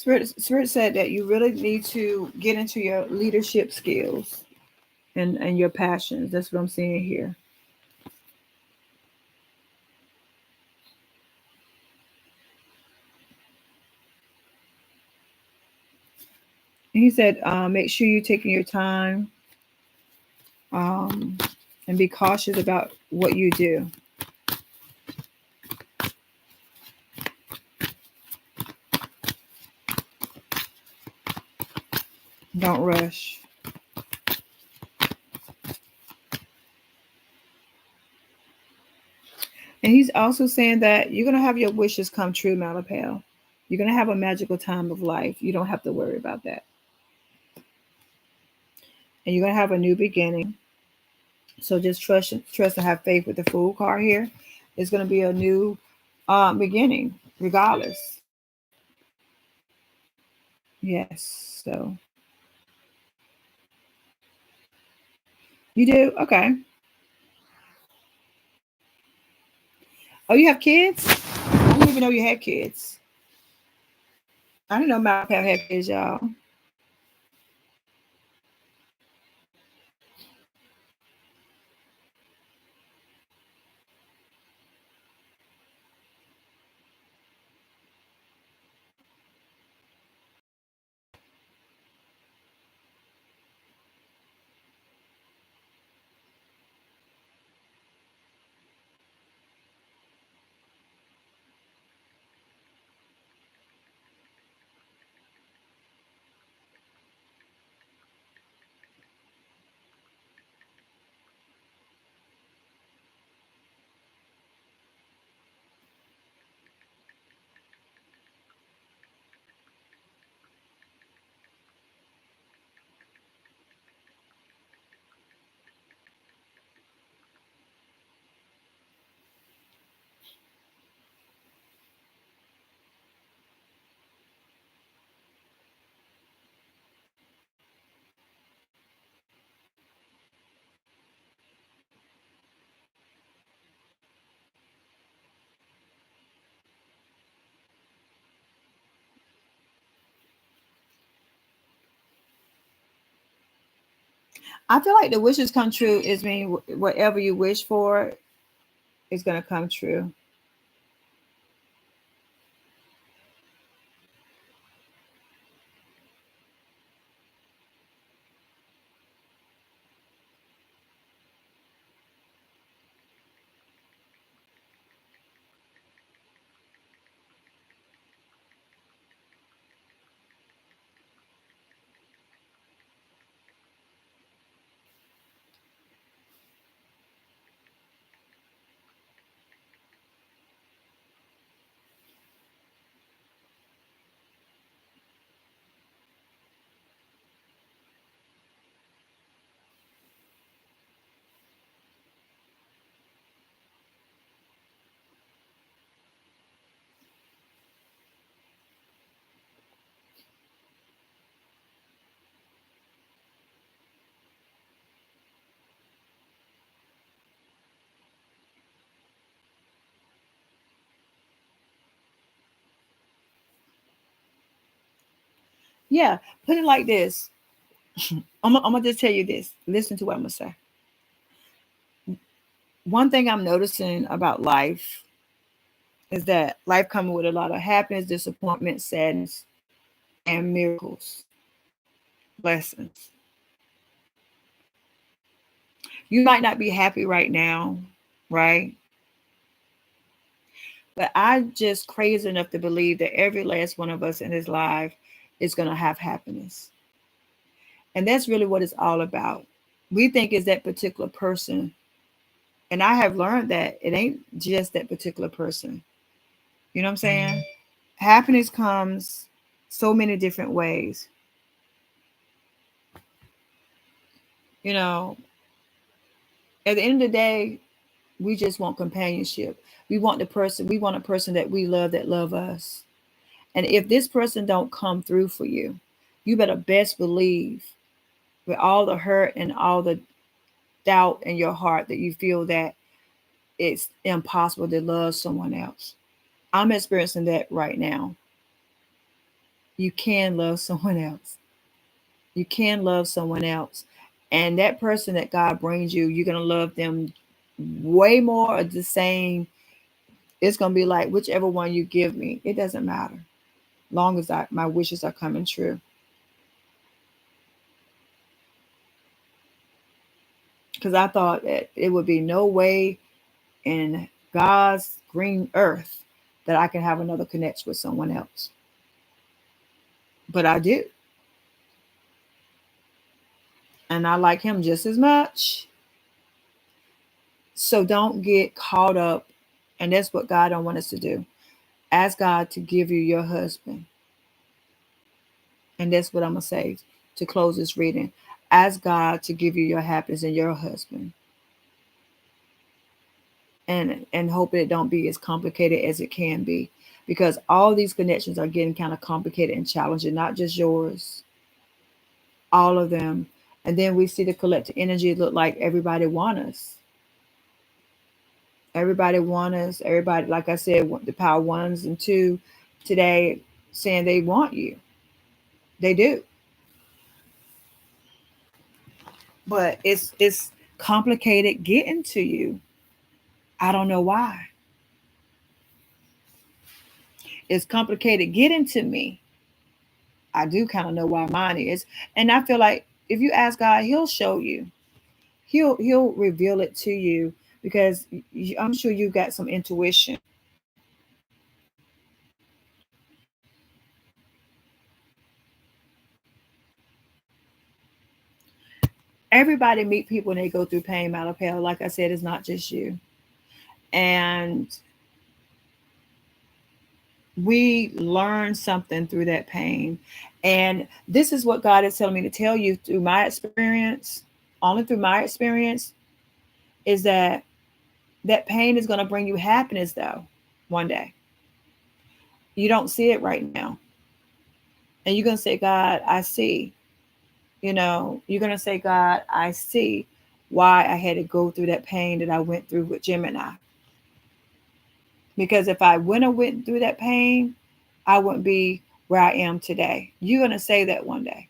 Spirit said that you really need to get into your leadership skills and your passions. That's what I'm seeing here. And he said, make sure you're taking your time, um, and be cautious about what you do. Don't rush. And he's also saying that you're going to have your wishes come true, Malapel. You're going to have a magical time of life. You don't have to worry about that. And you're going to have a new beginning. So just trust and have faith with the Fool card here. It's going to be a new beginning, regardless. Yes. So you do? Okay. Oh, you have kids? I didn't even know you had kids. I didn't know Malcolm had kids, y'all. I feel like the wishes come true is mean whatever you wish for is going to come true. Yeah, put it like this. I'm gonna just tell you this. Listen to what I'm gonna say. One thing I'm noticing about life is that life comes with a lot of happiness, disappointment, sadness, and miracles, blessings. You might not be happy right now, right? But I just crazy enough to believe that every last one of us in this life is gonna have happiness. And that's really what it's all about. We think it's that particular person. And I have learned that it ain't just that particular person. You know what I'm saying? Happiness comes so many different ways. You know, at the end of the day, we just want companionship. We want a person that we love that love us. And if this person don't come through for you, you better best believe with all the hurt and all the doubt in your heart that you feel that it's impossible to love someone else. I'm experiencing that right now. you can love someone else. You can love someone else. And that person that God brings you, you're going to love them way more or the same. It's going to be like whichever one you give me. It doesn't matter. Long as my wishes are coming true. Because I thought that it would be no way in God's green earth that I can have another connection with someone else. But I do. And I like him just as much. So don't get caught up. And that's what God don't want us to do. Ask God to give you your husband. And that's what I'm going to say to close this reading. Ask God to give you your happiness and your husband. And hope it don't be as complicated as it can be. Because all these connections are getting kind of complicated and challenging, not just yours. All of them. And then we see the collective energy look like everybody want us. Everybody want us. Everybody, like I said, the power ones and two today saying they want you. They do. But it's complicated getting to you. I don't know why. It's complicated getting to me. I do kind of know why mine is. And I feel like if you ask God, he'll show you. He'll reveal it to you because I'm sure you got some intuition. Everybody meet people and they go through pain, Malapel. Like I said, it's not just you. And we learn something through that pain. And this is what God is telling me to tell you through my experience, only through my experience, is that pain is going to bring you happiness, though, one day. You don't see it right now. And you're going to say, God, I see. You're going to say, God, I see why I had to go through that pain that I went through with Gemini. Because if I wouldn't have went through that pain, I wouldn't be where I am today. You're going to say that one day.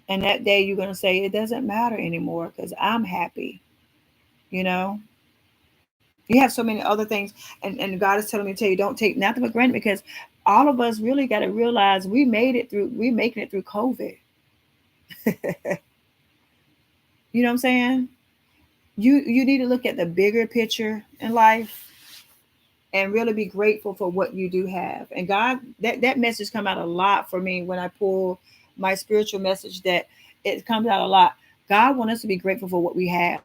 And that day you're going to say, it doesn't matter anymore because I'm happy. You know, you have so many other things. And God is telling me to tell you, don't take nothing for granted because all of us really got to realize we're making it through COVID. You know what I'm saying? You need to look at the bigger picture in life and really be grateful for what you do have. And God, that message come out a lot for me when I pull my spiritual message, that it comes out a lot. God wants us to be grateful for what we have.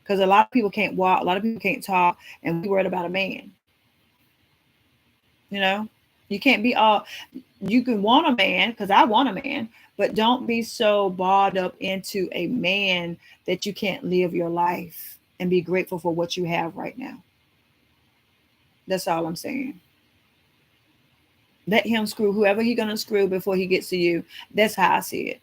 Because a lot of people can't walk, a lot of people can't talk, and we worried about a man. You know, you can't be all, you can want a man, because I want a man, but don't be so bogged up into a man that you can't live your life and be grateful for what you have right now. That's all I'm saying. Let him screw whoever he gonna screw before he gets to you. That's how I see it.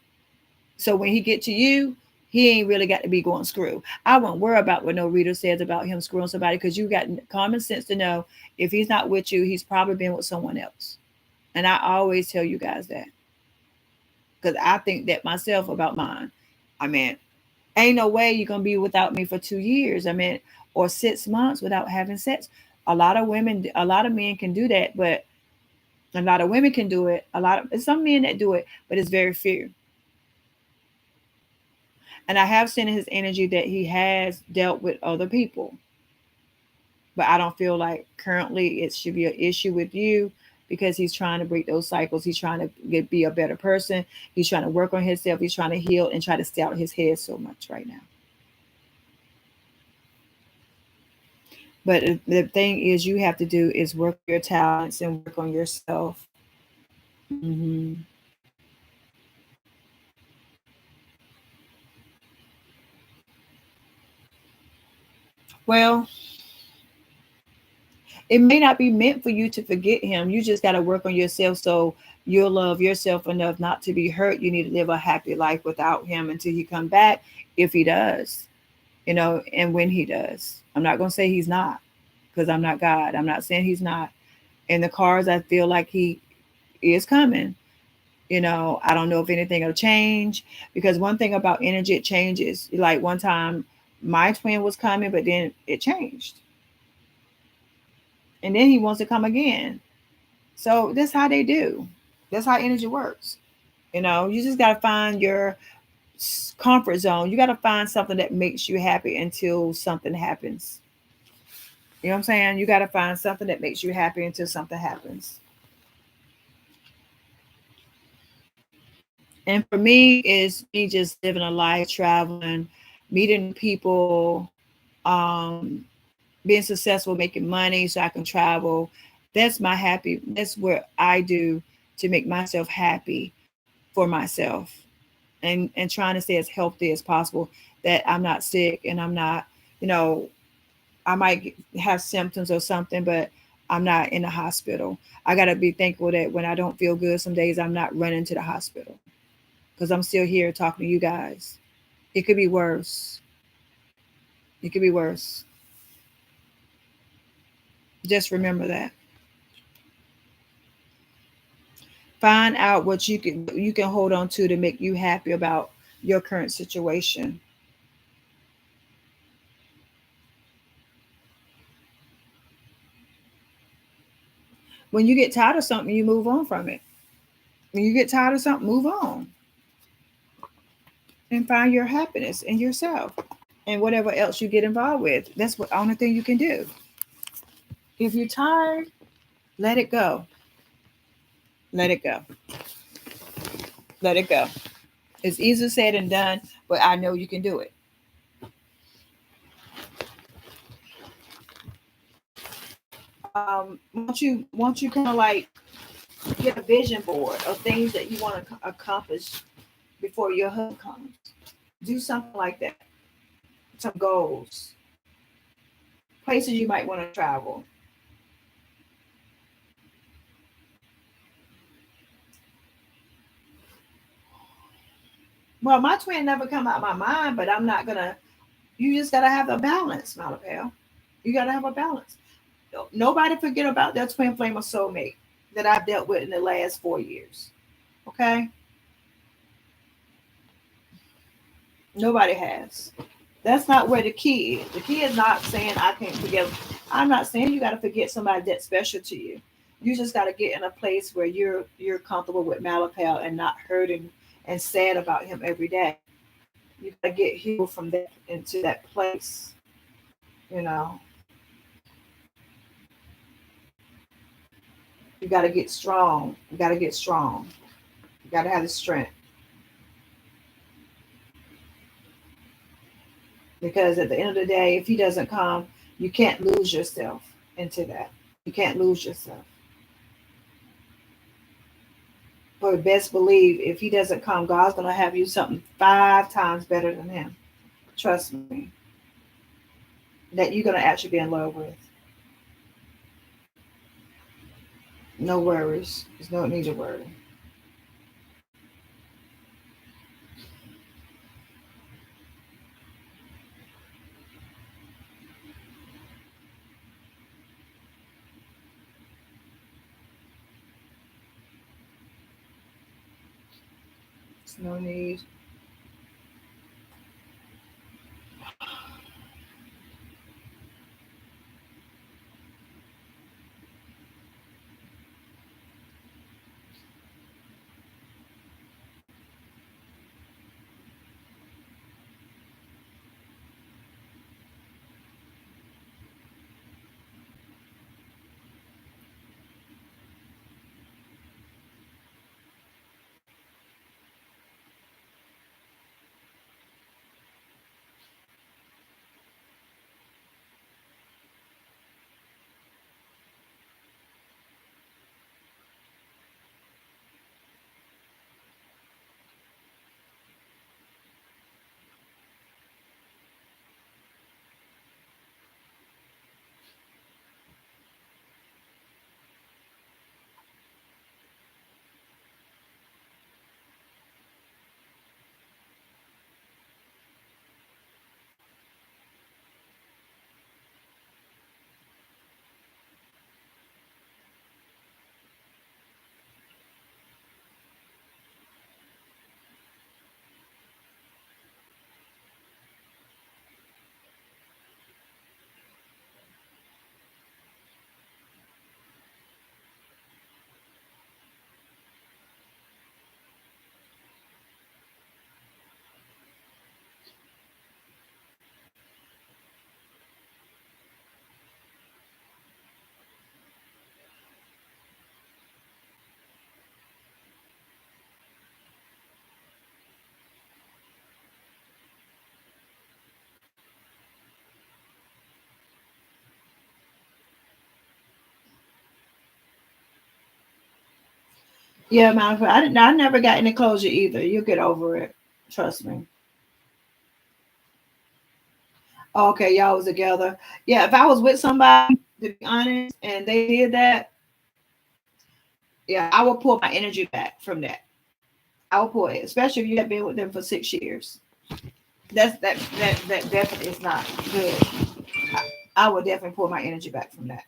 So when he get to you, he ain't really got to be going screw. I won't worry about what no reader says about him screwing somebody, because you got common sense to know if he's not with you, he's probably been with someone else. And I always tell you guys that, because I think that myself about mine. I mean, ain't no way you're gonna be without me for 2 years. I mean, or 6 months without having sex. A lot of men can do that, but a lot of women can do it. Some men that do it, but it's very few. And I have seen in his energy that he has dealt with other people. But I don't feel like currently it should be an issue with you, because he's trying to break those cycles. He's trying to be a better person. He's trying to work on himself. He's trying to heal and try to stay out of his head so much right now. But the thing is, you have to do is work your talents and work on yourself. Hmm. Well, it may not be meant for you to forget him. You just got to work on yourself so you'll love yourself enough not to be hurt. You need to live a happy life without him until he come back, if he does. and when he does. I'm not going to say he's not, because I'm not God. I'm not saying he's not. In the cars, I feel like he is coming. I don't know if anything will change, because one thing about energy, it changes. Like one time, my twin was coming, but then it changed. And then he wants to come again. So that's how they do. That's how energy works. You just got to find your comfort zone. You got to find something that makes you happy until something happens. You know what I'm saying? You got to find something that makes you happy until something happens. And for me, is me just living a life, traveling, meeting people, um, being successful, making money so I can travel. That's my happy. That's what I do to make myself happy for myself, and trying to stay as healthy as possible. That I'm not sick and I'm not, you know, I might have symptoms or something, but I'm not in the hospital. I got to be thankful that when I don't feel good, some days I'm not running to the hospital, because I'm still here talking to you guys. It could be worse. It could be worse. Just remember that. Find out what you can hold on to make you happy about your current situation. When you get tired of something, you move on from it. When you get tired of something, move on and find your happiness in yourself and whatever else you get involved with. That's the only thing you can do. If you're tired, let it go. Let it go. Let it go. It's easier said than done, but I know you can do it. Once you kind of like get a vision board of things that you want to accomplish before your husband comes, do something like that. Some goals, places you might want to travel. Well, my twin never come out of my mind, but I'm not gonna. You just gotta have a balance, Malapel. You gotta have a balance. Nobody forget about that twin flame or soulmate that I've dealt with in the last 4 years. Okay, nobody has. That's not where the key is. The key is not saying I can't forget. I'm not saying you got to forget somebody that's special to you. You just got to get in a place where you're comfortable with Malapel and not hurting and sad about him every day. You got to get healed from that into that place. You know, you got to get strong. You got to get strong. You got to have the strength, because at the end of the day, if he doesn't come, you can't lose yourself into that. You can't lose yourself. But best believe if he doesn't come, God's gonna have you something 5 times better than him. Trust me. That you're gonna actually be in love with. No worries. There's no need to worry. There's no need. Yeah, matter of fact, I didn't. I never got any closure either. You'll get over it. Trust me. Okay, y'all was together. Yeah, if I was with somebody, to be honest, and they did that, yeah, I will pull my energy back from that. I will pull it, especially if you have been with them for 6 years. That definitely is not good. I will definitely pull my energy back from that.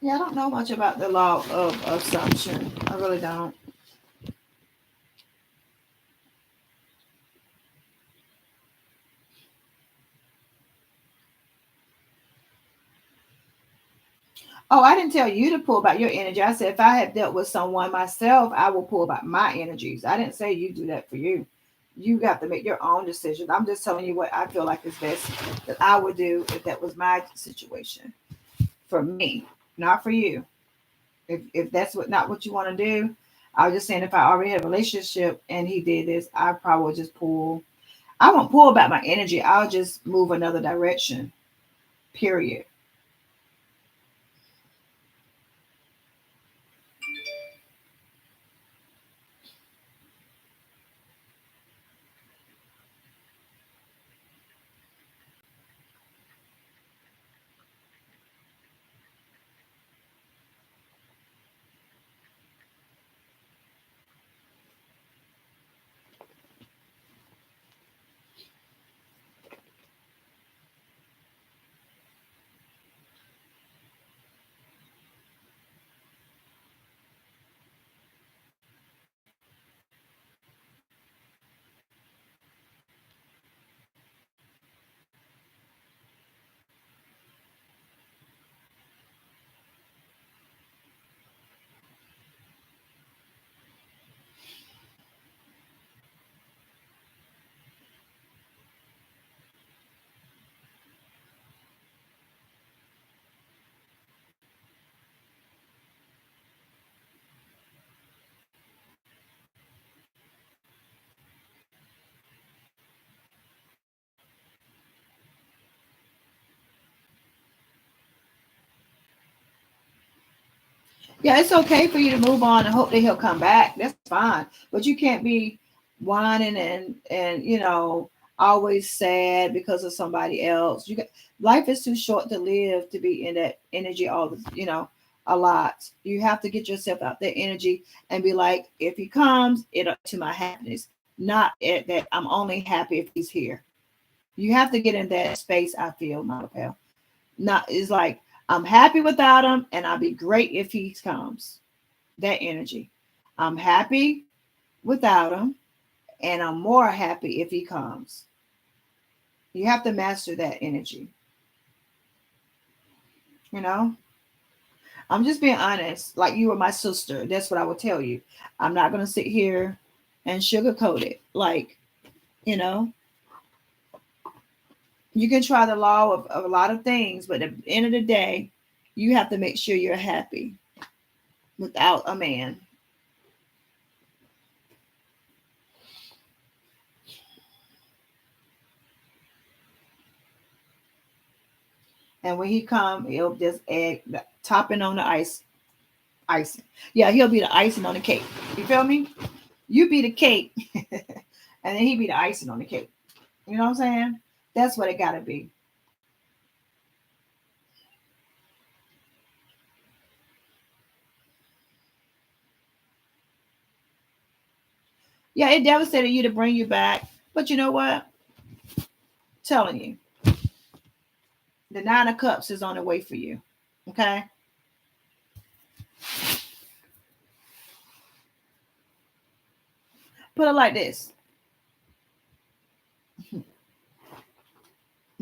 Yeah, I don't know much about the law of assumption. I really don't. Oh, I didn't tell you to pull back your energy. I said if I have dealt with someone myself, I will pull back my energies. I didn't say you do that for you. You got to make your own decisions. I'm just telling you what I feel like is best that I would do if that was my situation for me, not for you. If that's what not what you want to do, I was just saying if I already had a relationship and he did this, I probably would just pull. I won't pull back my energy. I'll just move another direction. Period. Yeah, it's okay for you to move on and hope that he'll come back. That's fine. But you can't be whining and always sad because of somebody else. Life is too short to live to be in that energy a lot. You have to get yourself out that energy and be like, if he comes, it to my happiness, not that I'm only happy if he's here. You have to get in that space, I feel, not pal. Not it's like I'm happy without him and I'll be great if he comes. That energy. I'm happy without him and I'm more happy if he comes. You have to master that energy. You know, I'm just being honest. Like you were my sister. That's what I would tell you. I'm not going to sit here and sugarcoat it. Like, you know, you can try the law of a lot of things, but at the end of the day, you have to make sure you're happy without a man. And when he come, he'll just add the topping on the icing. Yeah, he'll be the icing on the cake. You feel me? You be the cake, and then he be the icing on the cake. You know what I'm saying? That's what it gotta be. Yeah, it devastated you to bring you back, but you know what? Telling you, the nine of cups is on the way for you. Okay, put it like this: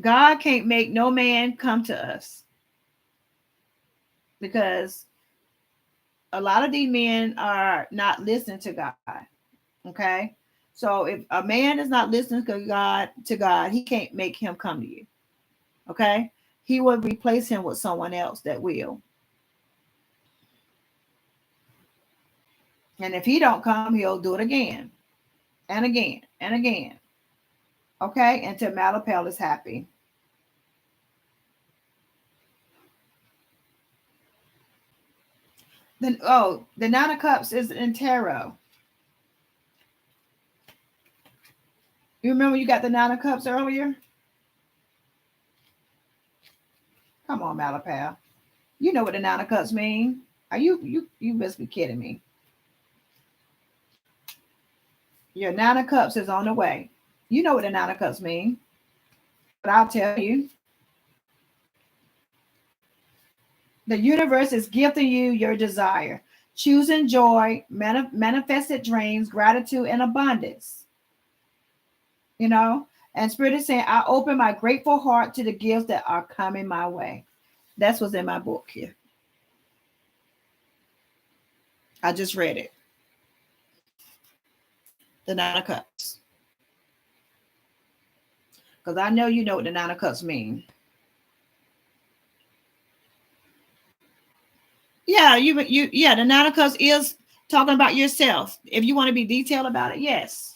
God can't make no man come to us because a lot of these men are not listening to God. Okay. So if a man is not listening to God, he can't make him come to you. Okay. He will replace him with someone else that will. And if he don't come, he'll do it again and again and again. Okay. Until Malapel is happy. Then the Nine of Cups is in tarot. You remember you got the Nine of Cups earlier? Come on, Malapel. You know what the Nine of Cups mean. Are you must be kidding me. Your Nine of Cups is on the way. You know what the Nine of Cups mean. But I'll tell you, the universe is gifting you your desire. Choosing joy, manifested dreams, gratitude, and abundance. You know, and Spirit is saying, I open my grateful heart to the gifts that are coming my way. That's what's in my book here. I just read it. The Nine of Cups. Because I know you know what the Nine of Cups mean. Yeah, the Nine of Cups is talking about yourself. If you want to be detailed about it, yes.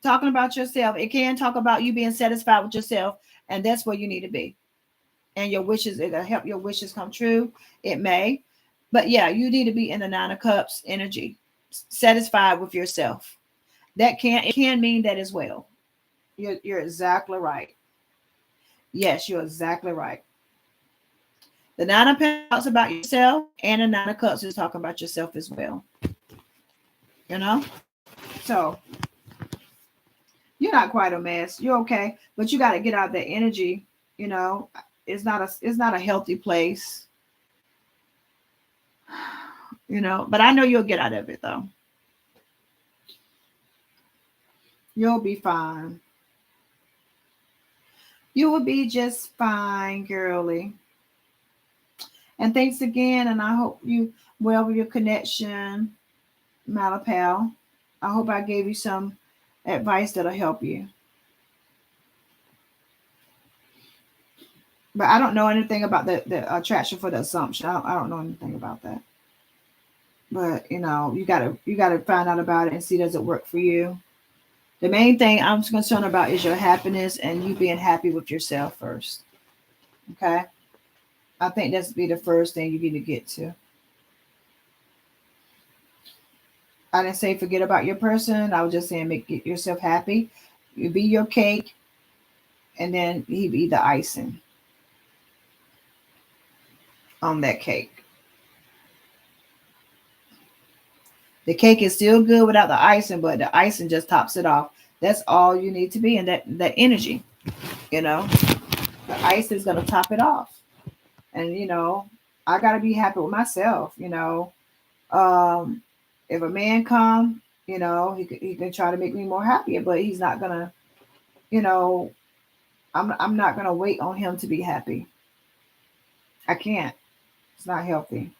Talking about yourself. It can talk about you being satisfied with yourself, and that's where you need to be. And your wishes, it'll help your wishes come true. It may. But yeah, you need to be in the Nine of Cups energy, satisfied with yourself. It can mean that as well. You're exactly right. Yes, you're exactly right. The Nine of Pentacles talks about yourself, and the Nine of Cups is talking about yourself as well. You know? So you're not quite a mess. You're okay. But you got to get out that energy, you know. It's not a healthy place. But I know you'll get out of it though. You'll be fine. You will be just fine, girly. And thanks again. And I hope you well with your connection, Malapal. I hope I gave you some advice that'll help you. But I don't know anything about the attraction for the assumption. I don't know anything about that. But you gotta find out about it and see, does it work for you. The main thing I'm concerned about is your happiness and you being happy with yourself first. Okay. I think that's be the first thing you need to get to. I didn't say forget about your person. I was just saying make yourself happy. You be your cake, and then he be the icing on that cake. The cake is still good without the icing, but the icing just tops it off. That's all you need to be, and that energy, you know, the ice is gonna top it off. And I gotta be happy with myself. Um, if a man come, he can try to make me more happier, but he's not gonna. You know, I'm not gonna wait on him to be happy. I can't. It's not healthy.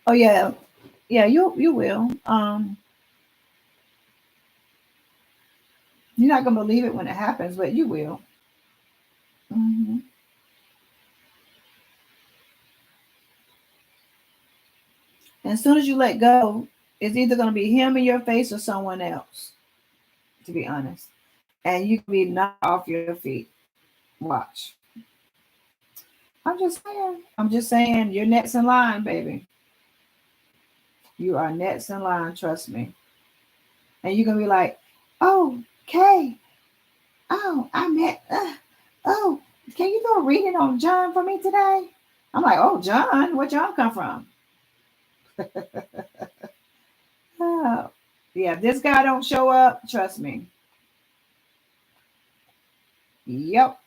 Oh yeah, yeah. You will. You're not gonna believe it when it happens, but you will. hmm And as soon as you let go, it's either gonna be him in your face or someone else. To be honest, and you can be knocked off your feet. Watch. I'm just saying. I'm just saying. You're next in line, baby. You are next in line. Trust me. And you're gonna be like, "Oh, Kay. Oh, I met. Oh, can you do a reading on John for me today?" I'm like, "Oh, John. Where John come from?" Oh, yeah. If this guy don't show up, trust me. Yep.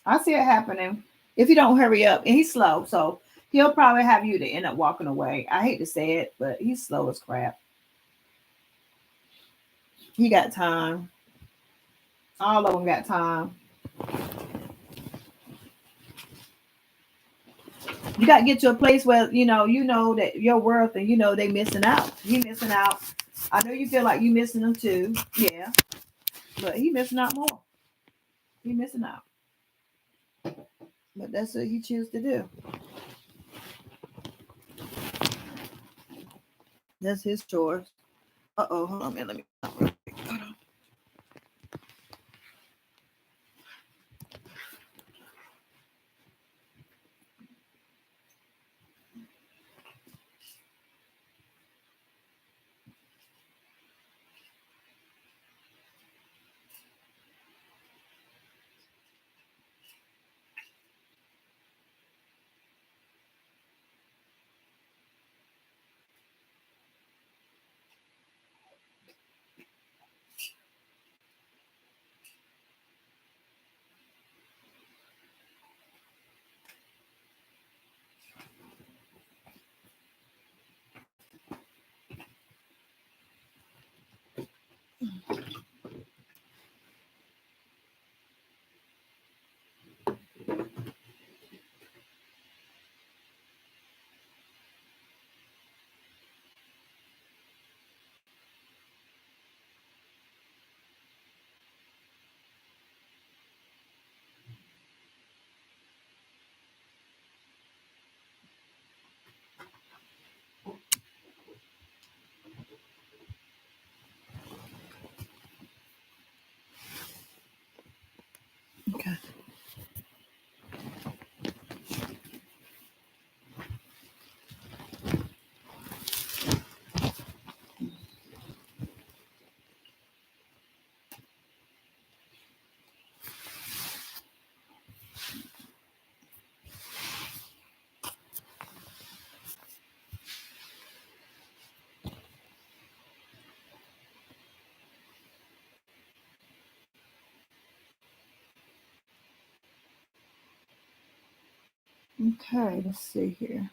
I see it happening. If you don't hurry up, and he's slow, so he'll probably have you to end up walking away. I hate to say it, but he's slow as crap. He got time. All of them got time. You got to get to a place where you know that your worth, and they missing out. He missing out. I know you feel like you missing them too. Yeah, but he missing out more. He missing out. But that's what he choose to do. That's his choice. Uh-oh, hold on, man. Let me hold on. Okay. Okay, let's see here.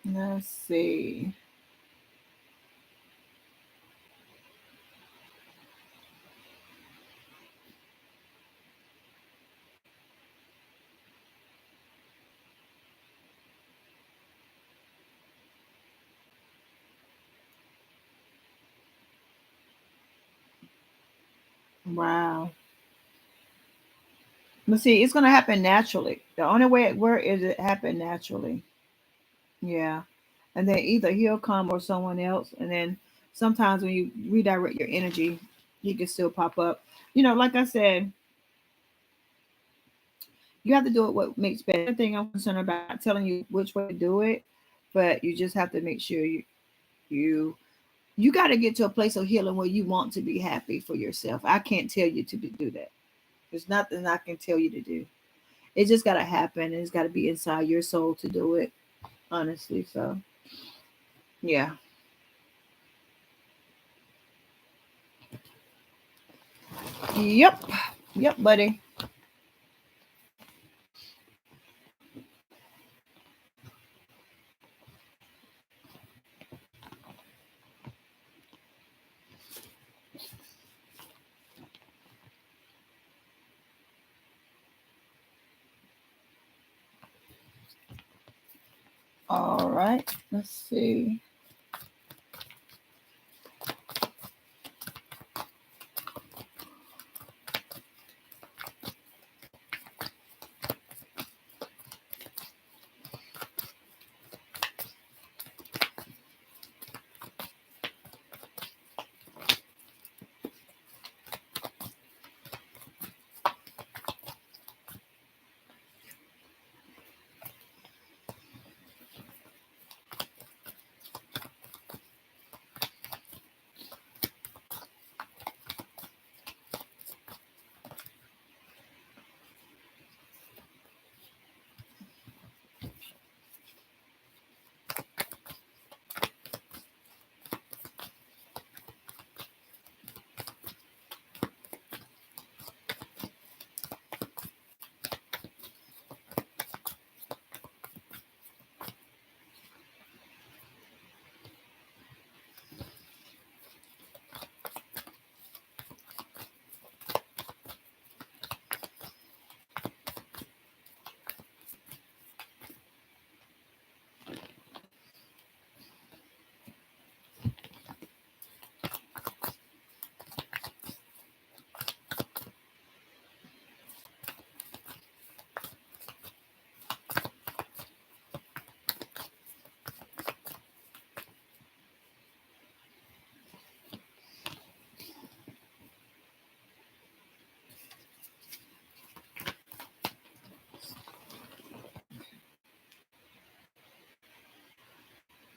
Let's see. Wow. But see, it's gonna happen naturally. The only way where is it happen naturally. Yeah. And then either he'll come or someone else. And then sometimes when you redirect your energy, he can still pop up. Like I said, you have to do it what makes better. The thing I'm concerned about, I'm not telling you which way to do it, but you just have to make sure you you got to get to a place of healing where you want to be happy for yourself. I can't tell you to do that. There's nothing I can tell you to do. It just got to happen. It's got to be inside your soul to do it, honestly. So, yeah. Yep. Yep, buddy. All right. Let's see.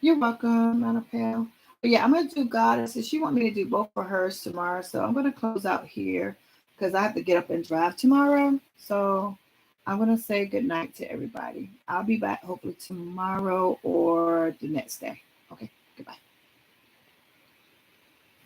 You're welcome, Anna Pale. But yeah, I'm gonna do Goddesses. She want me to do both for hers tomorrow, so I'm gonna close out here because I have to get up and drive tomorrow. So I'm gonna say good night to everybody. I'll be back hopefully tomorrow or the next day. Okay, goodbye.